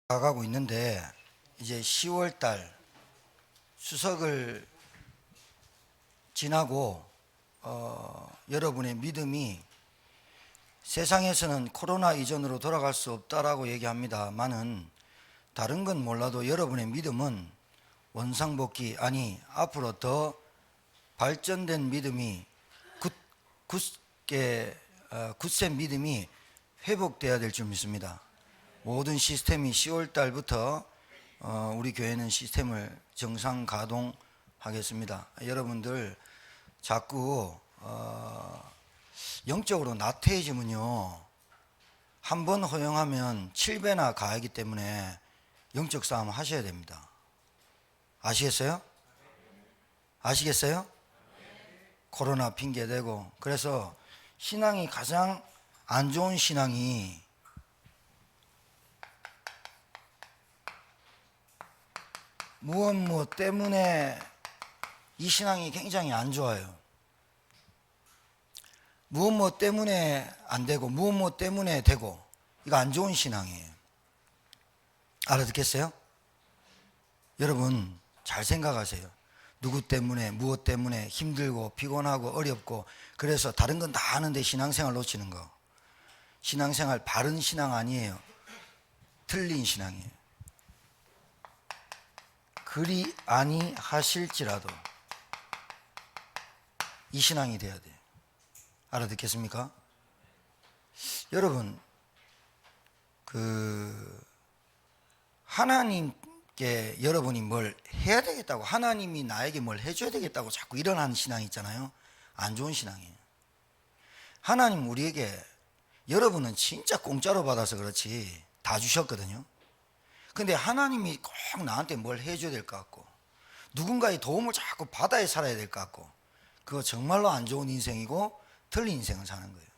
가고 있는데 이제 10월 달 추석을 지나고 여러분의 믿음이 세상에서는 코로나 이전으로 돌아갈 수 없다라고 얘기합니다만은 다른 건 몰라도 여러분의 믿음은 원상복귀 아니 앞으로 더 발전된 믿음이 굳센 믿음이 회복돼야 될 줄 믿습니다. 모든 시스템이 10월 달부터 우리 교회는 시스템을 정상 가동하겠습니다. 여러분들 자꾸 영적으로 나태해지면요, 한 번 허용하면 7배나 가하기 때문에 영적 싸움 하셔야 됩니다. 아시겠어요? 아시겠어요? 코로나 핑계대고. 그래서 신앙이 가장 안 좋은 신앙이 무엇 때문에 이 신앙이 굉장히 안 좋아요. 무엇 때문에 안 되고 무엇 때문에 되고, 이거 안 좋은 신앙이에요. 알아듣겠어요? 여러분 잘 생각하세요. 누구 때문에 무엇 때문에 힘들고 피곤하고 어렵고 그래서 다른 건 다 하는데 신앙생활 놓치는 거, 신앙생활 바른 신앙 아니에요. 틀린 신앙이에요. 그리 아니하실지라도 이 신앙이 돼야 돼요. 알아듣겠습니까? 여러분 하나님께 여러분이 뭘 해야 되겠다고, 하나님이 나에게 뭘 해줘야 되겠다고 자꾸 일어나는 신앙이 있잖아요. 안 좋은 신앙이에요. 하나님 우리에게, 여러분은 진짜 공짜로 받아서 그렇지 다 주셨거든요. 근데 하나님이 꼭 나한테 뭘 해줘야 될 것 같고 누군가의 도움을 자꾸 받아야 살아야 될 것 같고, 그거 정말로 안 좋은 인생이고 틀린 인생을 사는 거예요.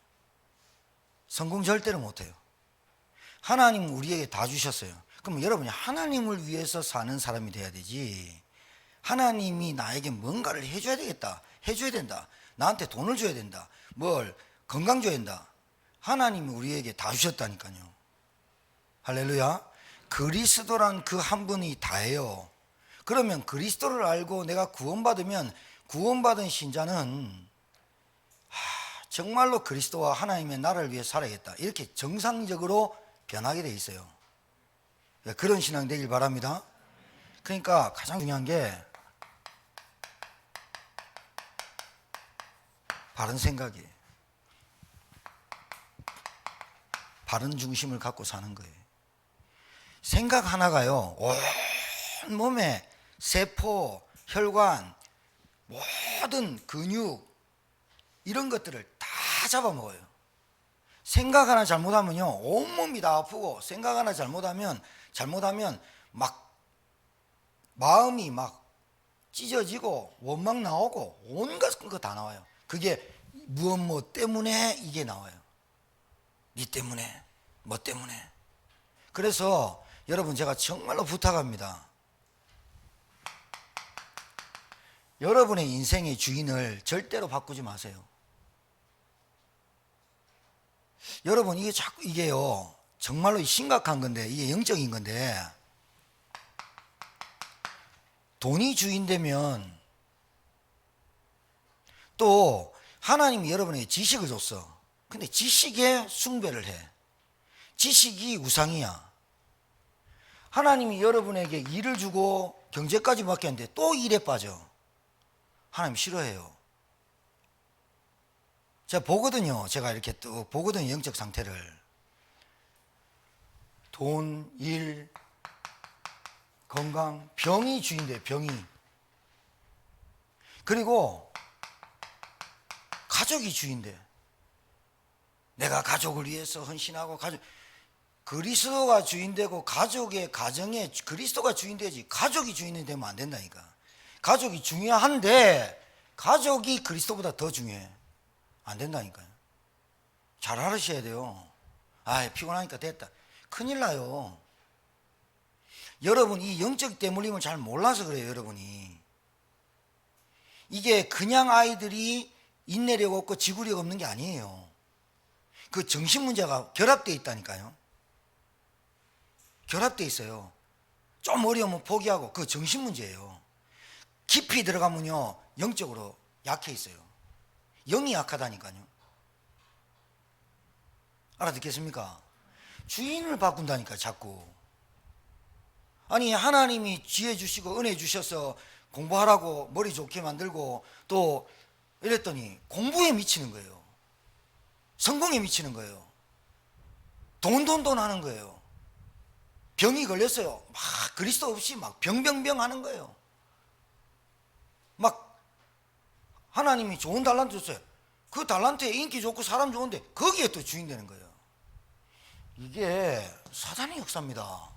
성공 절대로 못해요. 하나님은 우리에게 다 주셨어요. 그럼 여러분이 하나님을 위해서 사는 사람이 돼야 되지, 하나님이 나에게 뭔가를 해줘야 되겠다, 해줘야 된다, 나한테 돈을 줘야 된다, 뭘 건강 줘야 된다. 하나님이 우리에게 다 주셨다니까요. 할렐루야. 그리스도란 그 한 분이 다예요. 그러면 그리스도를 알고 내가 구원받으면 구원받은 신자는 정말로 그리스도와 하나님의 나라를 위해 살아야겠다, 이렇게 정상적으로 변하게 돼 있어요. 그런 신앙 되길 바랍니다. 그러니까 가장 중요한 게 바른 생각이에요. 바른 중심을 갖고 사는 거예요. 생각 하나가요, 온 몸의 세포, 혈관, 모든 근육 이런 것들을 다 잡아먹어요. 생각 하나 잘못하면요 온몸이 다 아프고, 생각 하나 잘못하면 막 마음이 막 찢어지고 원망 나오고 온갖 거 다 나와요. 그게 무엇 때문에 이게 나와요. 니 때문에, 뭐 때문에. 그래서 여러분 제가 정말로 부탁합니다. 여러분의 인생의 주인을 절대로 바꾸지 마세요. 여러분 이게요 정말로 심각한 건데, 이게 영적인 건데, 돈이 주인 되면 또 하나님이 여러분에게 지식을 줬어. 근데 지식에 숭배를 해. 지식이 우상이야. 하나님이 여러분에게 일을 주고 경제까지 맡겼는데 또 일에 빠져. 하나님 싫어해요. 제가 보거든요. 제가 이렇게 또 보거든요. 영적 상태를. 돈, 일, 건강, 병이 주인돼요. 병이. 그리고 가족이 주인돼. 내가 가족을 위해서 헌신하고, 그리스도가 주인되고 가족의 가정에 그리스도가 주인되지, 가족이 주인이 되면 안 된다니까. 가족이 중요한데 가족이 그리스도보다 더 중요해. 안 된다니까요. 잘 알으셔야 돼요. 피곤하니까 됐다. 큰일 나요. 여러분 이 영적 때물림을 잘 몰라서 그래요. 여러분이 이게 그냥 아이들이 인내력 없고 지구력 없는 게 아니에요. 그 정신 문제가 결합되어 있다니까요. 결합되어 있어요. 좀 어려우면 포기하고. 그 정신 문제예요. 깊이 들어가면요 영적으로 약해 있어요. 영이 약하다니까요. 알아듣겠습니까? 주인을 바꾼다니까 자꾸. 아니 하나님이 지혜 주시고 은혜 주셔서 공부하라고 머리 좋게 만들고 또 이랬더니 공부에 미치는 거예요. 성공에 미치는 거예요. 돈 하는 거예요. 병이 걸렸어요. 막 그리스도 없이 막 병 하는 거예요. 막 하나님이 좋은 달란트 줬어요. 그 달란트에 인기 좋고 사람 좋은데 거기에 또 주인 되는 거예요. 이게 사단의 역사입니다.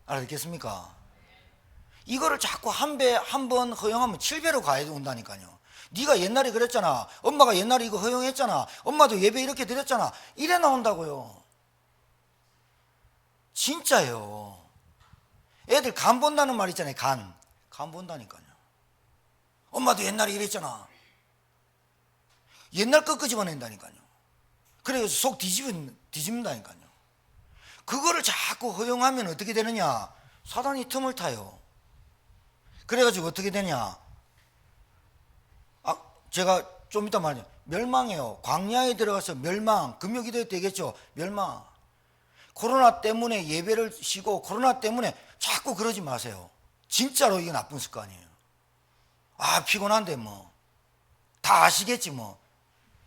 알아듣겠습니까? 이거를 자꾸 한 번 허용하면 7배로 가해온다니까요. 네가 옛날에 그랬잖아. 엄마가 옛날에 이거 허용했잖아. 엄마도 예배 이렇게 드렸잖아. 이래 나온다고요. 진짜요. 애들 간 본다는 말 있잖아요. 간 본다니까요. 엄마도 옛날에 이랬잖아. 옛날 거 끄집어낸다니까요. 그래서 속 뒤집는다니까요. 그거를 자꾸 허용하면 어떻게 되느냐? 사단이 틈을 타요. 그래가지고 어떻게 되냐? 제가 좀 이따 말해요. 멸망해요. 광야에 들어가서 멸망. 금요기도에 되겠죠. 멸망. 코로나 때문에 예배를 쉬고 코로나 때문에 자꾸 그러지 마세요. 진짜로 이게 나쁜 습관이에요. 피곤한데 뭐. 다 아시겠지 뭐.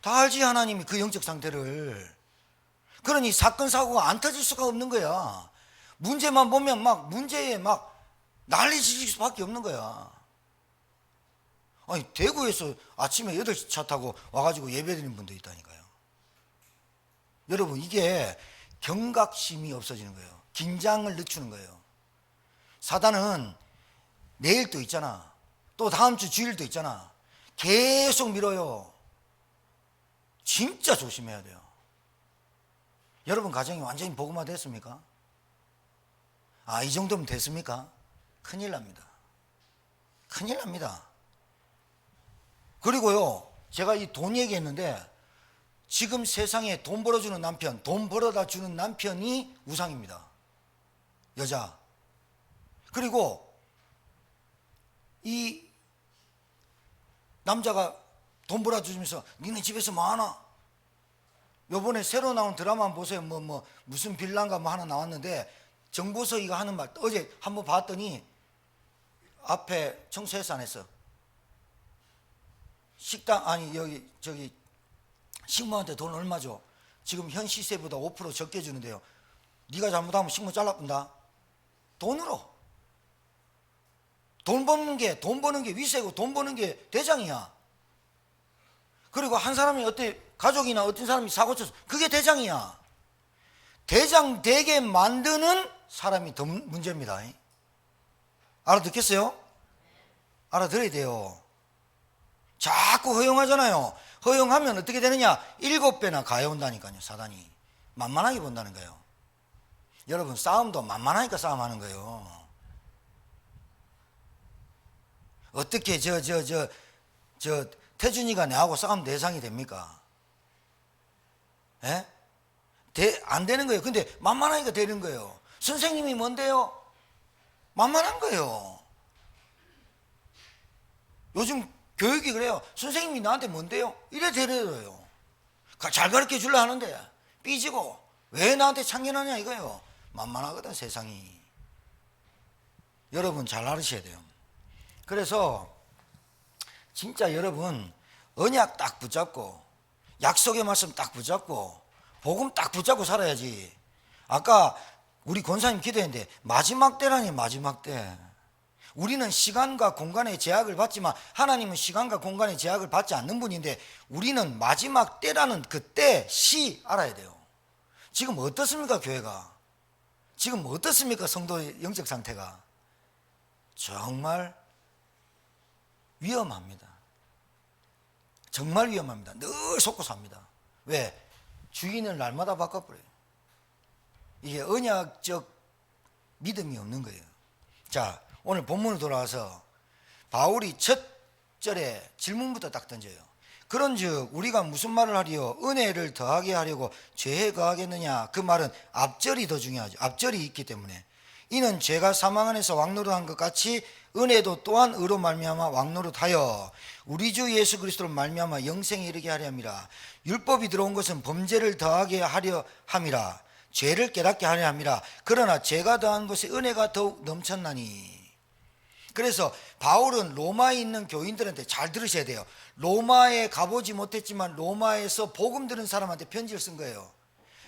다 알지 하나님이 그 영적 상태를. 그러니 사건 사고가 안 터질 수가 없는 거야. 문제만 보면 막 문제에 막 난리 칠 수밖에 없는 거야. 아니 대구에서 아침에 8시 차 타고 와가지고 예배드리는 분도 있다니까요. 여러분 이게 경각심이 없어지는 거예요. 긴장을 늦추는 거예요. 사단은 내일 또 있잖아. 또 다음 주 주일도 있잖아. 계속 밀어요. 진짜 조심해야 돼요. 여러분 가정이 완전히 복음화 됐습니까? 이 정도면 됐습니까? 큰일 납니다. 큰일 납니다. 그리고요, 제가 이 돈 얘기했는데 지금 세상에 돈 벌어주는 남편, 돈 벌어다 주는 남편이 우상입니다. 여자. 그리고 이 남자가 돈 벌어주면서 니네 집에서 뭐 하나? 요번에 새로 나온 드라마 한번 보세요. 무슨 빌라인가 뭐 하나 나왔는데 정보서 이거 하는 말 어제 한번 봤더니 앞에 청소해서 안 했어. 식당 저기 식모한테 돈 얼마 줘? 지금 현 시세보다 5% 적게 주는데요. 네가 잘못하면 식모 잘라본다. 돈으로. 돈 버는 게 위세고 돈 버는 게 대장이야. 그리고 한 사람이 가족이나 어떤 사람이 사고 쳤어. 그게 대장이야. 대장 되게 만드는 사람이 더 문제입니다. 알아듣겠어요? 알아들어야 돼요. 자꾸 허용하잖아요. 허용하면 어떻게 되느냐? 7배나 가해온다니까요. 사단이. 만만하게 본다는 거예요. 여러분 싸움도 만만하니까 싸움하는 거예요. 어떻게 태준이가 내하고 싸움 대상이 됩니까? 예? 안 되는 거예요. 근데 만만하니까 되는 거예요. 선생님이 뭔데요? 만만한 거예요. 요즘 교육이 그래요. 선생님이 나한테 뭔데요? 이래 되려요. 잘 가르쳐 주려 하는데 삐지고 왜 나한테 참견하냐 이거예요. 만만하거든 세상이. 여러분 잘 알으셔야 돼요. 그래서 진짜 여러분 언약 딱 붙잡고 약속의 말씀 딱 붙잡고 복음 딱 붙잡고 살아야지. 아까 우리 권사님 기도했는데 마지막 때라니. 마지막 때. 우리는 시간과 공간의 제약을 받지만 하나님은 시간과 공간의 제약을 받지 않는 분인데 우리는 마지막 때라는 그때 시 알아야 돼요. 지금 어떻습니까 교회가? 지금 어떻습니까 성도의 영적 상태가? 정말 위험합니다. 정말 위험합니다. 늘 속고 삽니다. 왜? 주인을 날마다 바꿔버려요. 이게 언약적 믿음이 없는 거예요. 자, 오늘 본문으로 돌아와서 바울이 첫 절에 질문부터 딱 던져요. 그런즉 우리가 무슨 말을 하리요? 은혜를 더하게 하려고 죄에 거하겠느냐? 그 말은 앞절이 더 중요하죠. 앞절이 있기 때문에. 이는 죄가 사망 안에서 왕노릇한 것 같이 은혜도 또한 의로 말미암아 왕노릇하여 우리 주 예수 그리스도로 말미암아 영생에 이르게 하려 함이라. 율법이 들어온 것은 범죄를 더하게 하려 함이라. 죄를 깨닫게 하려 함이라. 그러나 죄가 더한 것에 은혜가 더욱 넘쳤나니. 그래서 바울은 로마에 있는 교인들한테 잘 들으셔야 돼요. 로마에 가보지 못했지만 로마에서 복음 들은 사람한테 편지를 쓴 거예요.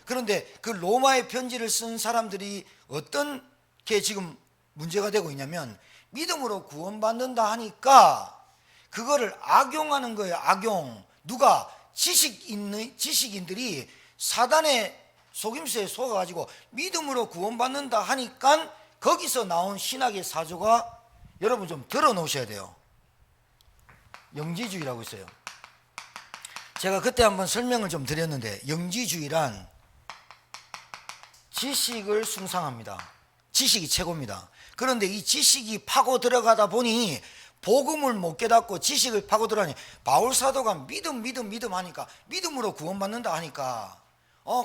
그런데 그 로마에 편지를 쓴 사람들이 어떤 게 지금 문제가 되고 있냐면 믿음으로 구원받는다 하니까 그거를 악용하는 거예요. 악용. 누가 지식인들이 사단의 속임수에 속아가지고 믿음으로 구원받는다 하니까 거기서 나온 신학의 사조가 여러분 좀 들어놓으셔야 돼요. 영지주의라고 있어요. 제가 그때 한번 설명을 좀 드렸는데 영지주의란 지식을 숭상합니다. 지식이 최고입니다. 그런데 이 지식이 파고 들어가다 보니 복음을 못 깨닫고 지식을 파고 들어가니 바울 사도가 믿음 하니까 믿음으로 구원받는다 하니까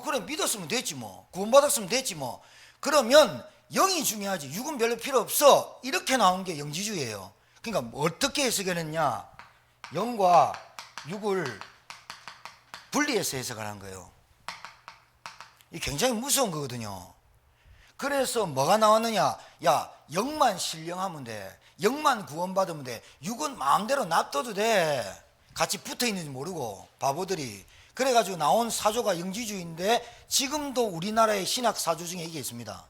그래 믿었으면 됐지 뭐, 구원받았으면 됐지 뭐, 그러면 영이 중요하지 육은 별로 필요 없어, 이렇게 나온 게 영지주의예요. 그러니까 어떻게 해석했느냐, 영과 육을 분리해서 해석을 한 거예요. 이게 굉장히 무서운 거거든요. 그래서 뭐가 나왔느냐, 야 영만 신령하면 돼, 영만 구원받으면 돼, 육은 마음대로 놔둬도 돼, 같이 붙어있는지 모르고 바보들이. 그래가지고 나온 사조가 영지주의인데 지금도 우리나라의 신학 사조 중에 이게 있습니다.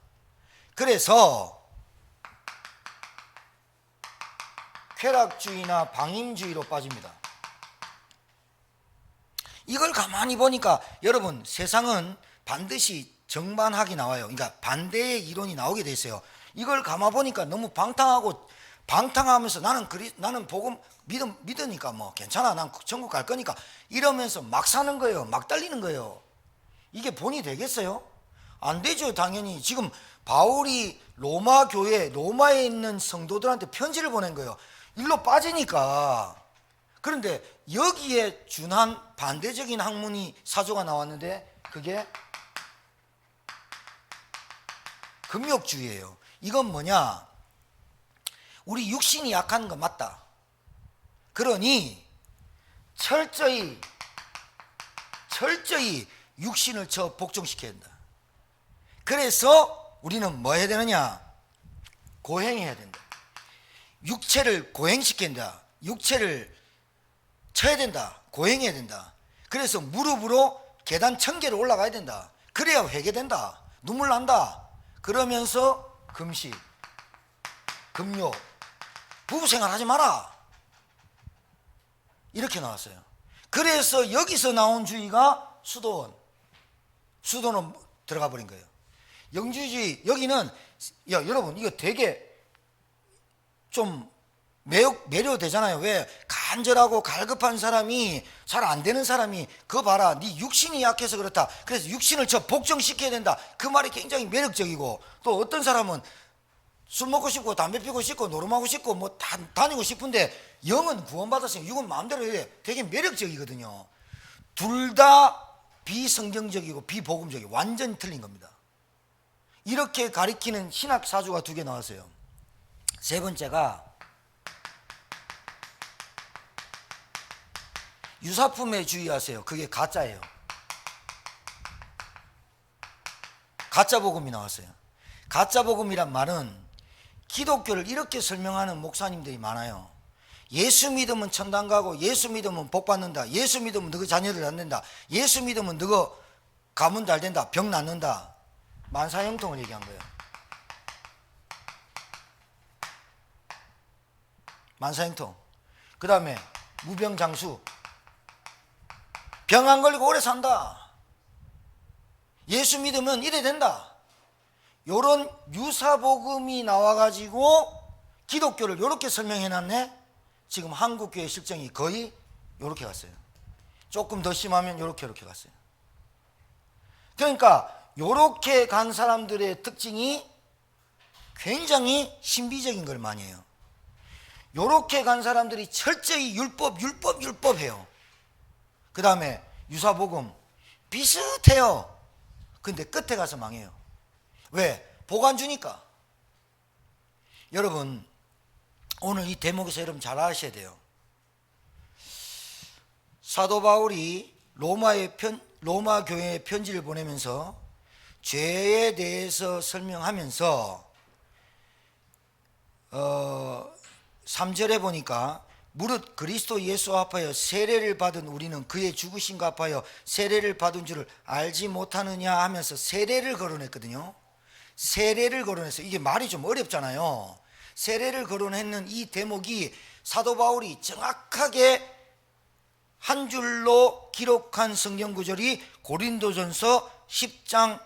그래서 쾌락주의나 방임주의로 빠집니다. 이걸 가만히 보니까 여러분 세상은 반드시 정반학이 나와요. 그러니까 반대의 이론이 나오게 돼 있어요. 이걸 가만 보니까 너무 방탕하면서 나는 복음 믿으니까 뭐 괜찮아, 난 천국 갈 거니까 이러면서 막 사는 거예요. 막 달리는 거예요. 이게 본이 되겠어요? 안 되죠. 당연히 지금 바울이 로마 교회, 로마에 있는 성도들한테 편지를 보낸 거예요. 일로 빠지니까. 그런데 여기에 준한 반대적인 학문이 사조가 나왔는데 그게 금욕주의예요. 이건 뭐냐, 우리 육신이 약한 건 맞다. 그러니 철저히 육신을 복종시켜야 된다. 그래서 우리는 뭐 해야 되느냐, 고행해야 된다. 육체를 고행시켜야 된다. 육체를 쳐야 된다. 고행해야 된다. 그래서 무릎으로 계단 1000개를 올라가야 된다. 그래야 회개된다. 눈물 난다. 그러면서 금식, 금욕, 부부생활 하지 마라, 이렇게 나왔어요. 그래서 여기서 나온 주의가 수도원. 수도는 들어가 버린 거예요. 영지주의. 여기는 여러분 이거 되게 좀 매료되잖아요. 왜? 간절하고 갈급한 사람이, 잘 안 되는 사람이 그거 봐라, 네 육신이 약해서 그렇다, 그래서 육신을 복종시켜야 된다, 그 말이 굉장히 매력적이고, 또 어떤 사람은 술 먹고 싶고 담배 피우고 싶고 노름하고 싶고 뭐 다니고 싶은데 영은 구원받았으니 육은 마음대로 해. 되게 매력적이거든요. 둘 다 비성경적이고 비복음적이고 완전히 틀린 겁니다. 이렇게 가리키는 신학 사조가 2개 나왔어요. 세 번째가 유사품에 주의하세요. 그게 가짜예요. 가짜 복음이 나왔어요. 가짜 복음이란 말은 기독교를 이렇게 설명하는 목사님들이 많아요. 예수 믿으면 천당 가고, 예수 믿으면 복 받는다, 예수 믿으면 너희 자녀들 안 된다, 예수 믿으면 너희 가문 잘 된다, 병 낫는다. 만사형통을 얘기한 거예요. 만사형통. 그 다음에 무병장수, 병 안 걸리고 오래 산다, 예수 믿으면 이래 된다. 요런 유사복음이 나와가지고 기독교를 요렇게 설명해놨네. 지금 한국교회 실정이 거의 요렇게 갔어요. 조금 더 심하면 요렇게 갔어요. 그러니까 요렇게 간 사람들의 특징이 굉장히 신비적인 걸 많이 해요. 요렇게 간 사람들이 철저히 율법 해요. 그 다음에 유사복음 비슷해요. 근데 끝에 가서 망해요. 왜? 복 안 주니까. 여러분 오늘 이 대목에서 여러분 잘 아셔야 돼요. 사도 바울이 로마 교회에 편지를 보내면서 죄에 대해서 설명하면서 3절에 보니까 무릇 그리스도 예수와 합하여 세례를 받은 우리는 그의 죽으심과 합하여 세례를 받은 줄을 알지 못하느냐 하면서 세례를 거론했거든요. 세례를 거론했어요. 이게 말이 좀 어렵잖아요. 세례를 거론했는 이 대목이 사도 바울이 정확하게 한 줄로 기록한 성경 구절이 고린도전서 10장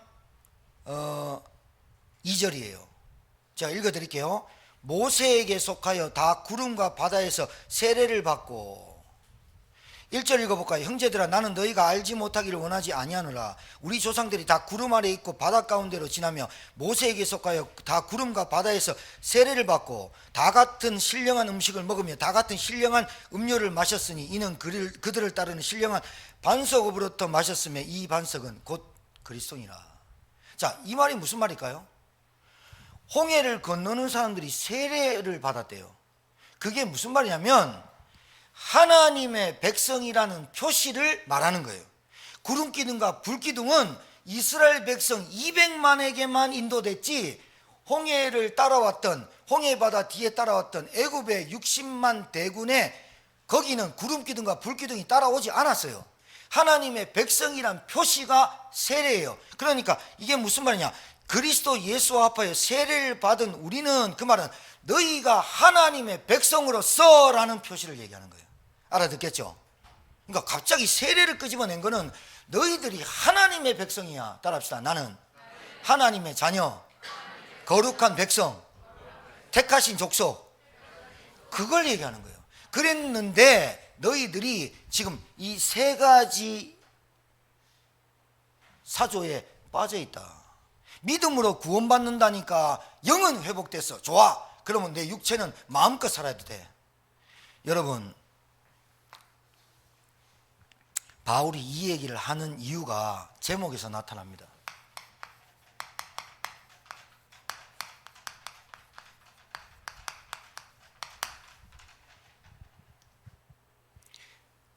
2절이에요. 제가 읽어드릴게요. 모세에게 속하여 다 구름과 바다에서 세례를 받고 1절 읽어볼까요? 형제들아 나는 너희가 알지 못하기를 원하지 아니하노라. 우리 조상들이 다 구름 아래 있고 바다 가운데로 지나며 모세에게 속하여 다 구름과 바다에서 세례를 받고 다 같은 신령한 음식을 먹으며 다 같은 신령한 음료를 마셨으니 이는 그들을 따르는 신령한 반석으로부터 마셨으며 이 반석은 곧 그리스도니라. 자, 이 말이 무슨 말일까요? 홍해를 건너는 사람들이 세례를 받았대요. 그게 무슨 말이냐면 하나님의 백성이라는 표시를 말하는 거예요. 구름기둥과 불기둥은 이스라엘 백성 200만에게만 인도됐지 홍해를 따라왔던 홍해바다 뒤에 따라왔던 애굽의 60만 대군에 거기는 구름기둥과 불기둥이 따라오지 않았어요. 하나님의 백성이란 표시가 세례예요. 그러니까 이게 무슨 말이냐, 그리스도 예수와 합하여 세례를 받은 우리는, 그 말은 너희가 하나님의 백성으로서 라는 표시를 얘기하는 거예요. 알아듣겠죠? 그러니까 갑자기 세례를 끄집어낸 거는 너희들이 하나님의 백성이야. 따라합시다. 나는 하나님의 자녀, 거룩한 백성, 택하신 족속, 그걸 얘기하는 거예요. 그랬는데 너희들이 지금 이 세 가지 사조에 빠져 있다. 믿음으로 구원받는다니까 영은 회복됐어. 좋아. 그러면 내 육체는 마음껏 살아도 돼. 여러분, 바울이 이 얘기를 하는 이유가 제목에서 나타납니다.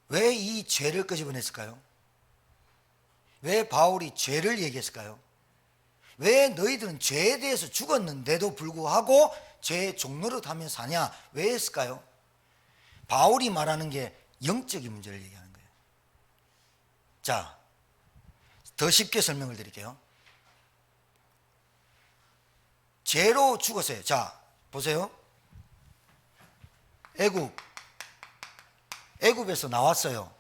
왜 이 죄를 끄집어냈을까요? 왜 바울이 죄를 얘기했을까요? 왜 너희들은 죄에 대해서 죽었는데도 불구하고 죄의 종노릇 하며 사냐? 왜 했을까요? 바울이 말하는 게 영적인 문제를 얘기하는 거예요. 자, 더 쉽게 설명을 드릴게요. 죄로 죽었어요. 자, 보세요. 애굽에서 나왔어요.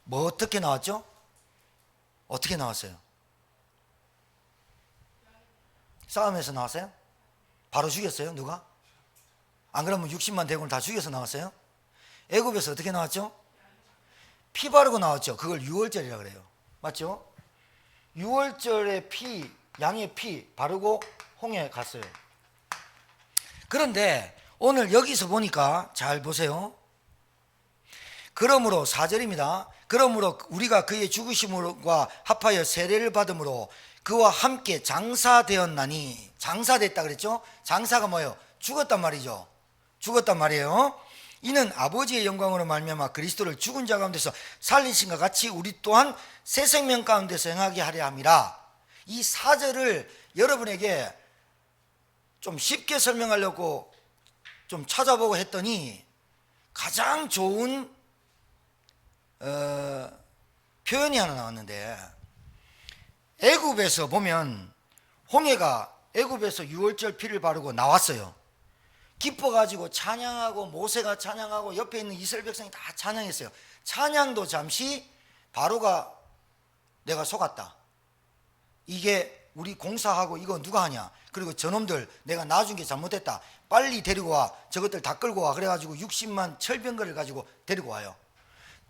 뭐 어떻게 나왔죠? 어떻게 나왔어요? 싸움에서 나왔어요? 바로 죽였어요? 누가? 안 그러면 60만 대군을 다 죽여서 나왔어요? 애굽에서 어떻게 나왔죠? 피 바르고 나왔죠. 그걸 유월절이라고 그래요. 맞죠? 유월절에 피, 양의 피 바르고 홍해 갔어요. 그런데 오늘 여기서 보니까 잘 보세요. 그러므로 4절입니다. 그러므로 우리가 그의 죽으심과 합하여 세례를 받음으로 그와 함께 장사되었나니. 장사됐다 그랬죠? 장사가 뭐예요? 죽었단 말이죠. 죽었단 말이에요. 이는 아버지의 영광으로 말미암아 그리스도를 죽은 자 가운데서 살리신과 같이 우리 또한 새 생명 가운데서 행하게 하려 함이라. 이 4절을 여러분에게 좀 쉽게 설명하려고 좀 찾아보고 했더니 가장 좋은 표현이 하나 나왔는데, 애굽에서 보면 홍해가 애굽에서 유월절 피를 바르고 나왔어요. 기뻐가지고 찬양하고 모세가 찬양하고 옆에 있는 이스라엘 백성이 다 찬양했어요. 찬양도 잠시 바로가 내가 속았다. 이게 우리 공사하고 이거 누가 하냐. 그리고 저놈들 내가 놔준 게 잘못됐다. 빨리 데리고 와. 저것들 다 끌고 와. 그래가지고 60만 철병거를 가지고 데리고 와요.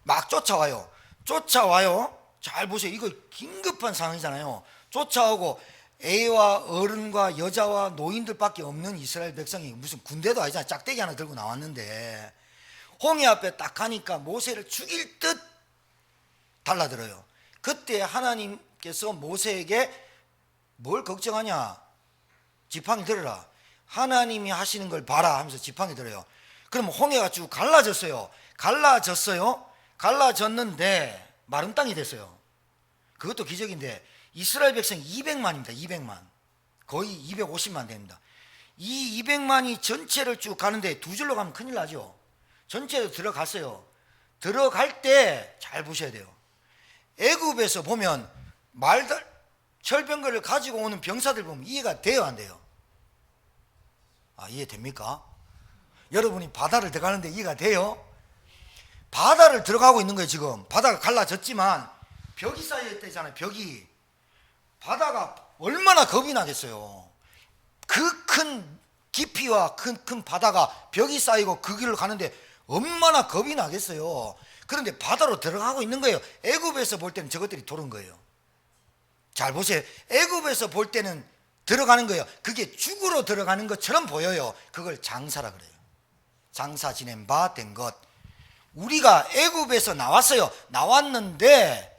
막 쫓아와요. 잘 보세요. 이거 긴급한 상황이잖아요. 쫓아오고 애와 어른과 여자와 노인들밖에 없는 이스라엘 백성이 무슨 군대도 아니잖아요. 짝대기 하나 들고 나왔는데 홍해 앞에 딱 가니까 모세를 죽일 듯 달라들어요. 그때 하나님께서 모세에게 뭘 걱정하냐, 지팡이 들어라, 하나님이 하시는 걸 봐라 하면서 지팡이 들어요. 그럼 홍해가 쭉 갈라졌어요. 갈라졌는데 마른 땅이 됐어요. 그것도 기적인데 이스라엘 백성 200만입니다. 200만, 거의 250만 됩니다. 이 200만이 전체를 쭉 가는데 두 줄로 가면 큰일 나죠. 전체로 들어갔어요. 들어갈 때 잘 보셔야 돼요. 애굽에서 보면 말들 철병거를 가지고 오는 병사들 보면 이해가 돼요, 안 돼요? 이해됩니까? 여러분이 바다를 들어가는데 이해가 돼요? 바다를 들어가고 있는 거예요. 지금 바다가 갈라졌지만 벽이 쌓여 있다잖아요. 벽이. 바다가 얼마나 겁이 나겠어요. 그 큰 깊이와 큰 바다가 벽이 쌓이고 그 길을 가는데 얼마나 겁이 나겠어요. 그런데 바다로 들어가고 있는 거예요. 애굽에서 볼 때는 저것들이 도는 거예요. 잘 보세요. 애굽에서 볼 때는 들어가는 거예요. 그게 죽으로 들어가는 것처럼 보여요. 그걸 장사라 그래요. 장사 지낸 바 된 것. 우리가 애굽에서 나왔어요. 나왔는데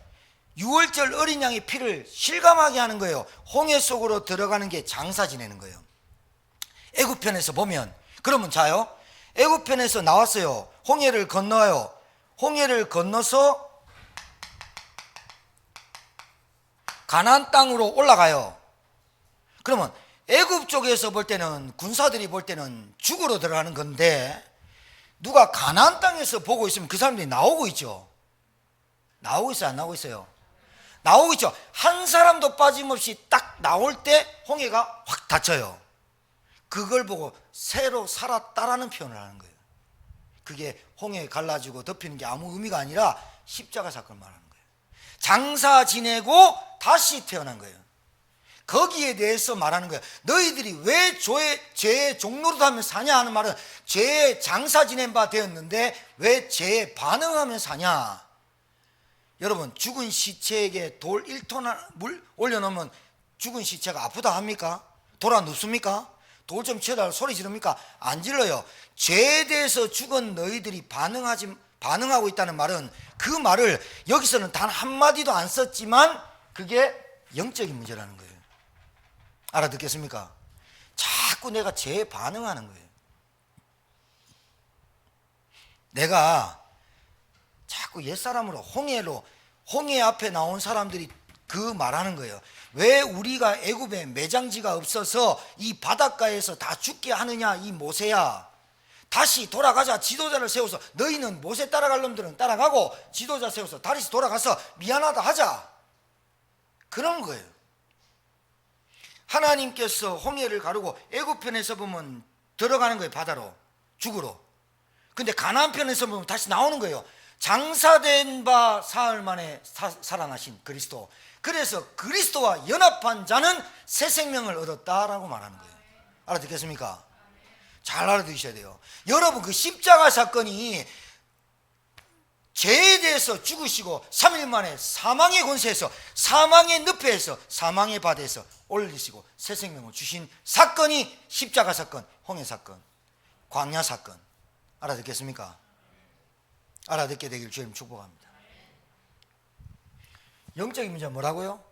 6월절 어린 양의 피를 실감하게 하는 거예요. 홍해 속으로 들어가는 게 장사 지내는 거예요. 애굽편에서 보면, 그러면 자요, 애굽편에서 나왔어요. 홍해를 건너요. 홍해를 건너서 가나안 땅으로 올라가요. 그러면 애굽 쪽에서 볼 때는, 군사들이 볼 때는 죽으로 들어가는 건데, 누가 가나안 땅에서 보고 있으면 그 사람들이 나오고 있죠. 나오고 있어요, 안 나오고 있어요? 나오고 있죠. 한 사람도 빠짐없이 딱 나올 때 홍해가 확 닫혀요. 그걸 보고 새로 살았다라는 표현을 하는 거예요. 그게 홍해 갈라지고 덮이는 게 아무 의미가 아니라 십자가 사건을 말하는 거예요. 장사 지내고 다시 태어난 거예요. 거기에 대해서 말하는 거예요. 너희들이 왜 죄의 종로로 하면 사냐 하는 말은, 죄의 장사 지낸 바 되었는데 왜 죄에 반응하며 사냐. 여러분, 죽은 시체에게 돌 1톤 물 올려놓으면 죽은 시체가 아프다 합니까? 돌아 눕습니까? 돌 좀 치워달라고 소리 지릅니까? 안 질러요. 죄에 대해서 죽은 너희들이 반응하고 있다는 말은, 그 말을 여기서는 단 한마디도 안 썼지만 그게 영적인 문제라는 거예요. 알아듣겠습니까? 자꾸 내가 죄에 반응하는 거예요. 내가 자꾸 옛사람으로 홍해 앞에 나온 사람들이 그 말하는 거예요. 왜 우리가 애굽에 매장지가 없어서 이 바닷가에서 다 죽게 하느냐, 이 모세야. 다시 돌아가자. 지도자를 세워서, 너희는 모세 따라갈 놈들은 따라가고 지도자 세워서 다시 돌아가서 미안하다 하자. 그런 거예요. 하나님께서 홍해를 가르고 애굽편에서 보면 들어가는 거예요. 바다로, 죽으로. 근데 가나안 편에서 보면 다시 나오는 거예요. 장사된 바 사흘 만에 살아나신 그리스도. 그래서 그리스도와 연합한 자는 새 생명을 얻었다라고 말하는 거예요. 알아듣겠습니까? 잘 알아두셔야 돼요. 여러분, 그 십자가 사건이 죄에 대해서 죽으시고 3일 만에 사망의 권세에서, 사망의 늪에서, 사망의 바다에서 올리시고 새 생명을 주신 사건이 십자가 사건, 홍해 사건, 광야 사건. 알아듣겠습니까? 알아듣게 되길 주님 축복합니다. 영적인 문제는 뭐라고요?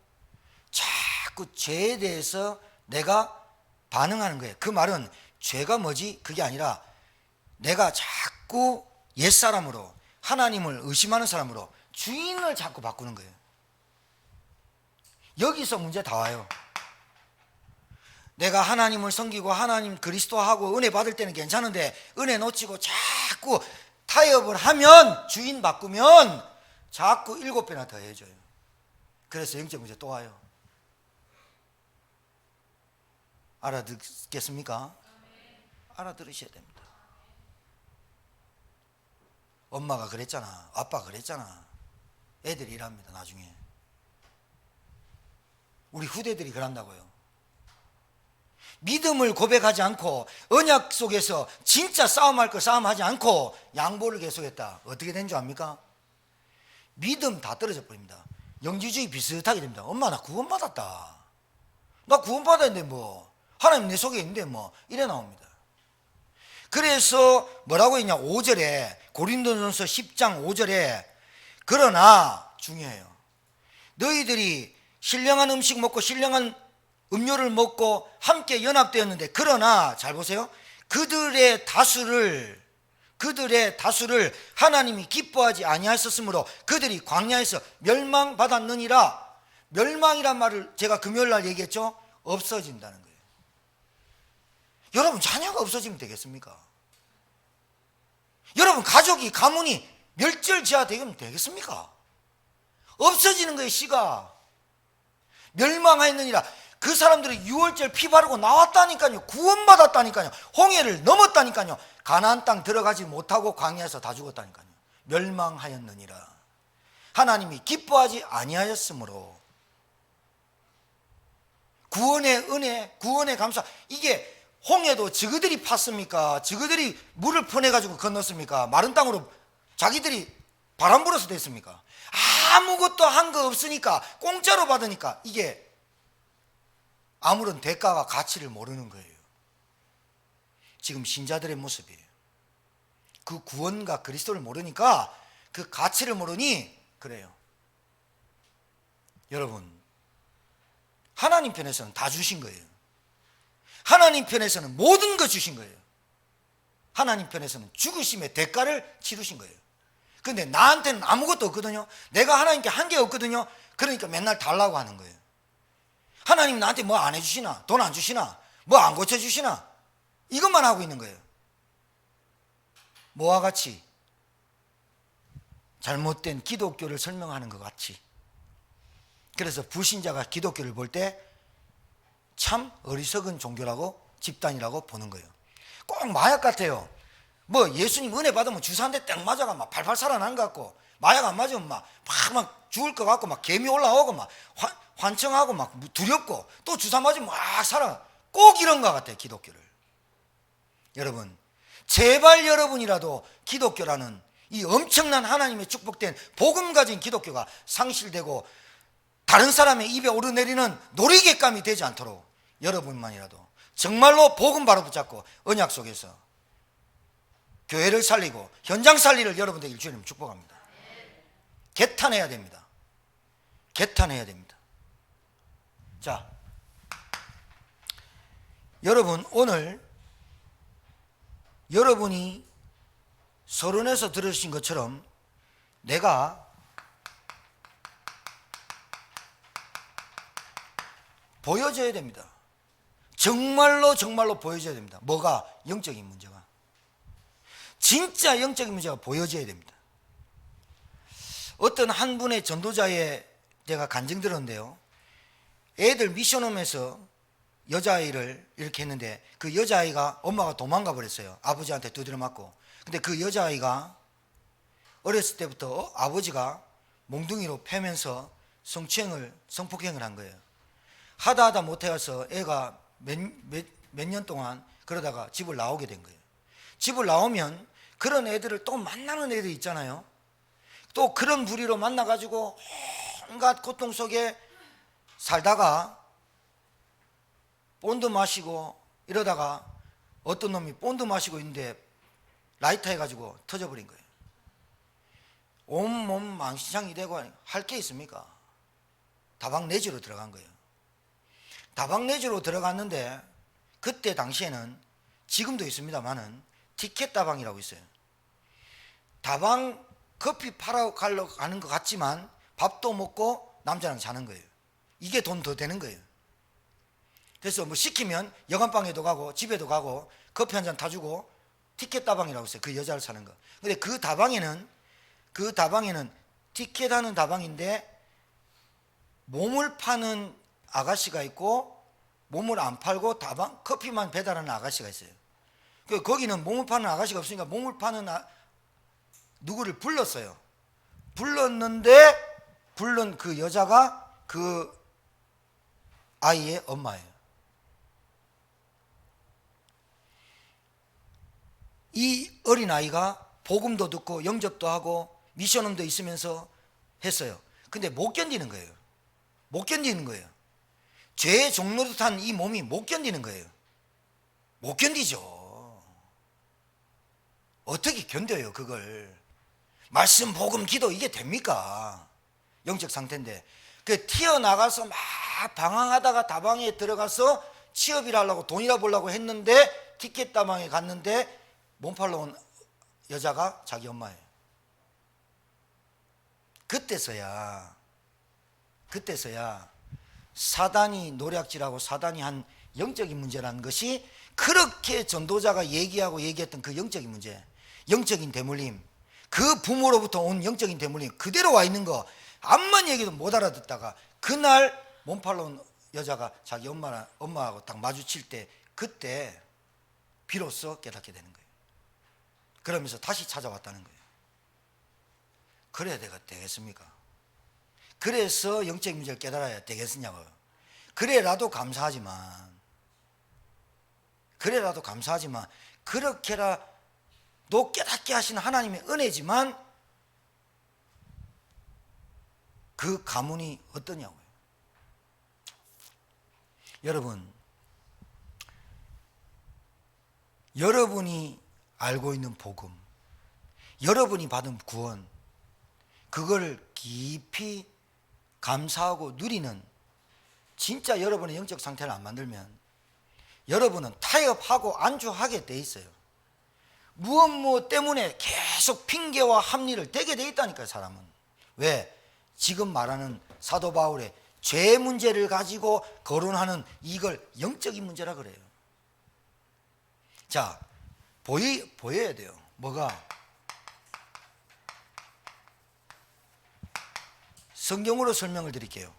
자꾸 죄에 대해서 내가 반응하는 거예요. 그 말은 죄가 뭐지? 그게 아니라 내가 자꾸 옛사람으로, 하나님을 의심하는 사람으로 주인을 자꾸 바꾸는 거예요. 여기서 문제 다 와요. 내가 하나님을 섬기고 하나님 그리스도하고 은혜 받을 때는 괜찮은데, 은혜 놓치고 자꾸 타협을 하면, 주인 바꾸면 자꾸 7배나 더 해줘요. 그래서 영적 문제 또 와요. 알아듣겠습니까? 알아들으셔야 됩니다. 엄마가 그랬잖아, 아빠가 그랬잖아. 애들이 일합니다. 나중에 우리 후대들이 그런다고요. 믿음을 고백하지 않고 언약 속에서 진짜 싸움할 거 싸움하지 않고 양보를 계속했다. 어떻게 된 줄 압니까? 믿음 다 떨어져 버립니다. 영지주의 비슷하게 됩니다. 엄마, 나 구원받았다. 나 구원받았는데 뭐, 하나님 내 속에 있는데 뭐, 이래 나옵니다. 그래서 뭐라고 했냐, 5절에, 고린도전서 10장 5절에, 그러나 중요해요. 너희들이 신령한 음식 먹고 신령한 음료를 먹고 함께 연합되었는데, 그러나 잘 보세요. 그들의 다수를 하나님이 기뻐하지 아니하셨으므로 그들이 광야에서 멸망받았느니라. 멸망이란 말을 제가 금요일날 얘기했죠. 없어진다는 거예요. 여러분, 자녀가 없어지면 되겠습니까? 여러분, 가문이 멸절지하되면 되겠습니까? 없어지는 거예요. 씨가 멸망하였느니라. 그 사람들이 유월절 피 바르고 나왔다니까요. 구원받았다니까요. 홍해를 넘었다니까요. 가나안 땅 들어가지 못하고 광야에서 다 죽었다니까요. 멸망하였느니라. 하나님이 기뻐하지 아니하였으므로. 구원의 은혜, 구원의 감사. 이게 홍해도 저그들이 팠습니까? 저그들이 물을 퍼내가지고 건넜습니까? 마른 땅으로 자기들이 바람 불어서 됐습니까? 아무것도 한 거 없으니까, 공짜로 받으니까 이게 아무런 대가와 가치를 모르는 거예요. 지금 신자들의 모습이에요. 그 구원과 그리스도를 모르니까, 그 가치를 모르니 그래요. 여러분, 하나님 편에서는 다 주신 거예요. 하나님 편에서는 모든 거 주신 거예요. 하나님 편에서는 죽으심의 대가를 치르신 거예요. 근데 나한테는 아무것도 없거든요. 내가 하나님께 한 게 없거든요. 그러니까 맨날 달라고 하는 거예요. 하나님 나한테 뭐 안 해주시나? 돈 안 주시나? 뭐 안 고쳐주시나? 이것만 하고 있는 거예요. 뭐와 같이? 잘못된 기독교를 설명하는 것 같이. 그래서 불신자가 기독교를 볼 때 참 어리석은 종교라고, 집단이라고 보는 거예요. 꼭 마약 같아요. 뭐 예수님 은혜 받으면 주사 한 대 딱 맞아가 막 팔팔 살아난 것 같고, 마약 안 맞으면 막 죽을 것 같고, 막 개미 올라오고 막 환청하고 막 두렵고, 또 주사 맞으면 막 살아. 꼭 이런 것 같아요, 기독교를. 여러분, 제발 여러분이라도 기독교라는 이 엄청난 하나님의 축복된 복음 가진 기독교가 상실되고 다른 사람의 입에 오르내리는 놀이객감이 되지 않도록 여러분만이라도 정말로 복음 바로 붙잡고 언약 속에서 교회를 살리고 현장 살리를 여러분 되길 주님 축복합니다. 개탄해야 됩니다. 개탄해야 됩니다. 자, 여러분, 오늘 여러분이 서론에서 들으신 것처럼 내가 보여줘야 됩니다. 정말로 보여줘야 됩니다. 뭐가? 영적인 문제가. 진짜 영적인 문제가 보여져야 됩니다. 어떤 한 분의 전도자의 제가 간증 들었는데요. 애들 미션홈에서 여자아이를 이렇게 했는데, 그 여자아이가, 엄마가 도망가 버렸어요. 아버지한테 두드려 맞고. 근데 그 여자아이가 어렸을 때부터 아버지가 몽둥이로 패면서 성폭행을 한 거예요. 하다 못해서 애가 몇 년 동안 그러다가 집을 나오게 된 거예요. 집을 나오면 그런 애들을 또 만나는 애들 있잖아요. 또 그런 부류로 만나가지고 온갖 고통 속에 살다가 본드 마시고 이러다가 어떤 놈이 본드 마시고 있는데 라이터 해가지고 터져버린 거예요. 온몸 망신창이 되고 할 게 있습니까? 다방 내지로 들어간 거예요. 다방 내지로 들어갔는데 그때 당시에는, 지금도 있습니다만은, 티켓 다방이라고 있어요. 다방 커피 팔아 가려고 가는 것 같지만 밥도 먹고 남자는 자는 거예요. 이게 돈 더 되는 거예요. 그래서 뭐 시키면 여관방에도 가고 집에도 가고 커피 한 잔 타주고, 티켓 다방이라고 있어요. 그 여자를 사는 거. 근데 그 다방에는 티켓 하는 다방인데 몸을 파는 아가씨가 있고 몸을 안 팔고 다방 커피만 배달하는 아가씨가 있어요. 거기는 몸을 파는 아가씨가 없으니까 몸을 파는 누구를 불렀어요. 불렀는데 불른 그 여자가 그 아이의 엄마예요. 이 어린아이가 복음도 듣고 영접도 하고 미션홈도 있으면서 했어요. 근데 못 견디는 거예요. 못 견디는 거예요. 죄의 종로도 탄 이 몸이 못 견디는 거예요. 못 견디죠. 어떻게 견뎌요, 그걸? 말씀, 복음, 기도 이게 됩니까? 영적 상태인데 그 튀어나가서 막 방황하다가 다방에 들어가서 취업을 하려고 돈이라 벌려고 했는데 티켓 다방에 갔는데 몸팔러 온 여자가 자기 엄마예요. 그때서야 사단이 노략질하고 사단이 한 영적인 문제라는 것이 그렇게 전도자가 얘기했던 그 영적인 문제, 영적인 대물림, 그 부모로부터 온 영적인 대물림 그대로 와 있는 거 암만 얘기도 못 알아듣다가 그날 몸팔러 온 여자가 자기 엄마하고 딱 마주칠 때 그때 비로소 깨닫게 되는 거예요. 그러면서 다시 찾아왔다는 거예요. 그래야 되겠습니까? 그래서 영적인 문제를 깨달아야 되겠느냐고요. 그래라도 감사하지만 그렇게라도 깨닫게 하신 하나님의 은혜지만 그 가문이 어떠냐고요. 여러분, 여러분이 알고 있는 복음, 여러분이 받은 구원, 그걸 깊이 감사하고 누리는 진짜 여러분의 영적 상태를 안 만들면 여러분은 타협하고 안주하게 돼 있어요. 무엇 때문에 계속 핑계와 합리를 대게 돼 있다니까요, 사람은. 왜? 지금 말하는 사도 바울의 죄 문제를 가지고 거론하는 이걸 영적인 문제라 그래요. 자, 보여야 돼요. 뭐가? 성경으로 설명을 드릴게요.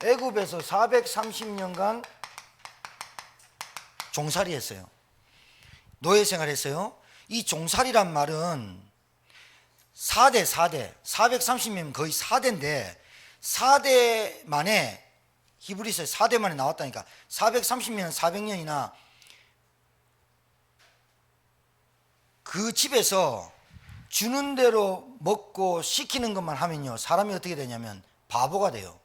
애굽에서 430년간 종살이 했어요. 노예 생활했어요. 이 종살이란 말은 4대 430년 거의 4대인데 4대 만에 히브리서에 4대 만에 나왔다니까 430년 400년이나 그 집에서 주는 대로 먹고 시키는 것만 하면요 사람이 어떻게 되냐면 바보가 돼요.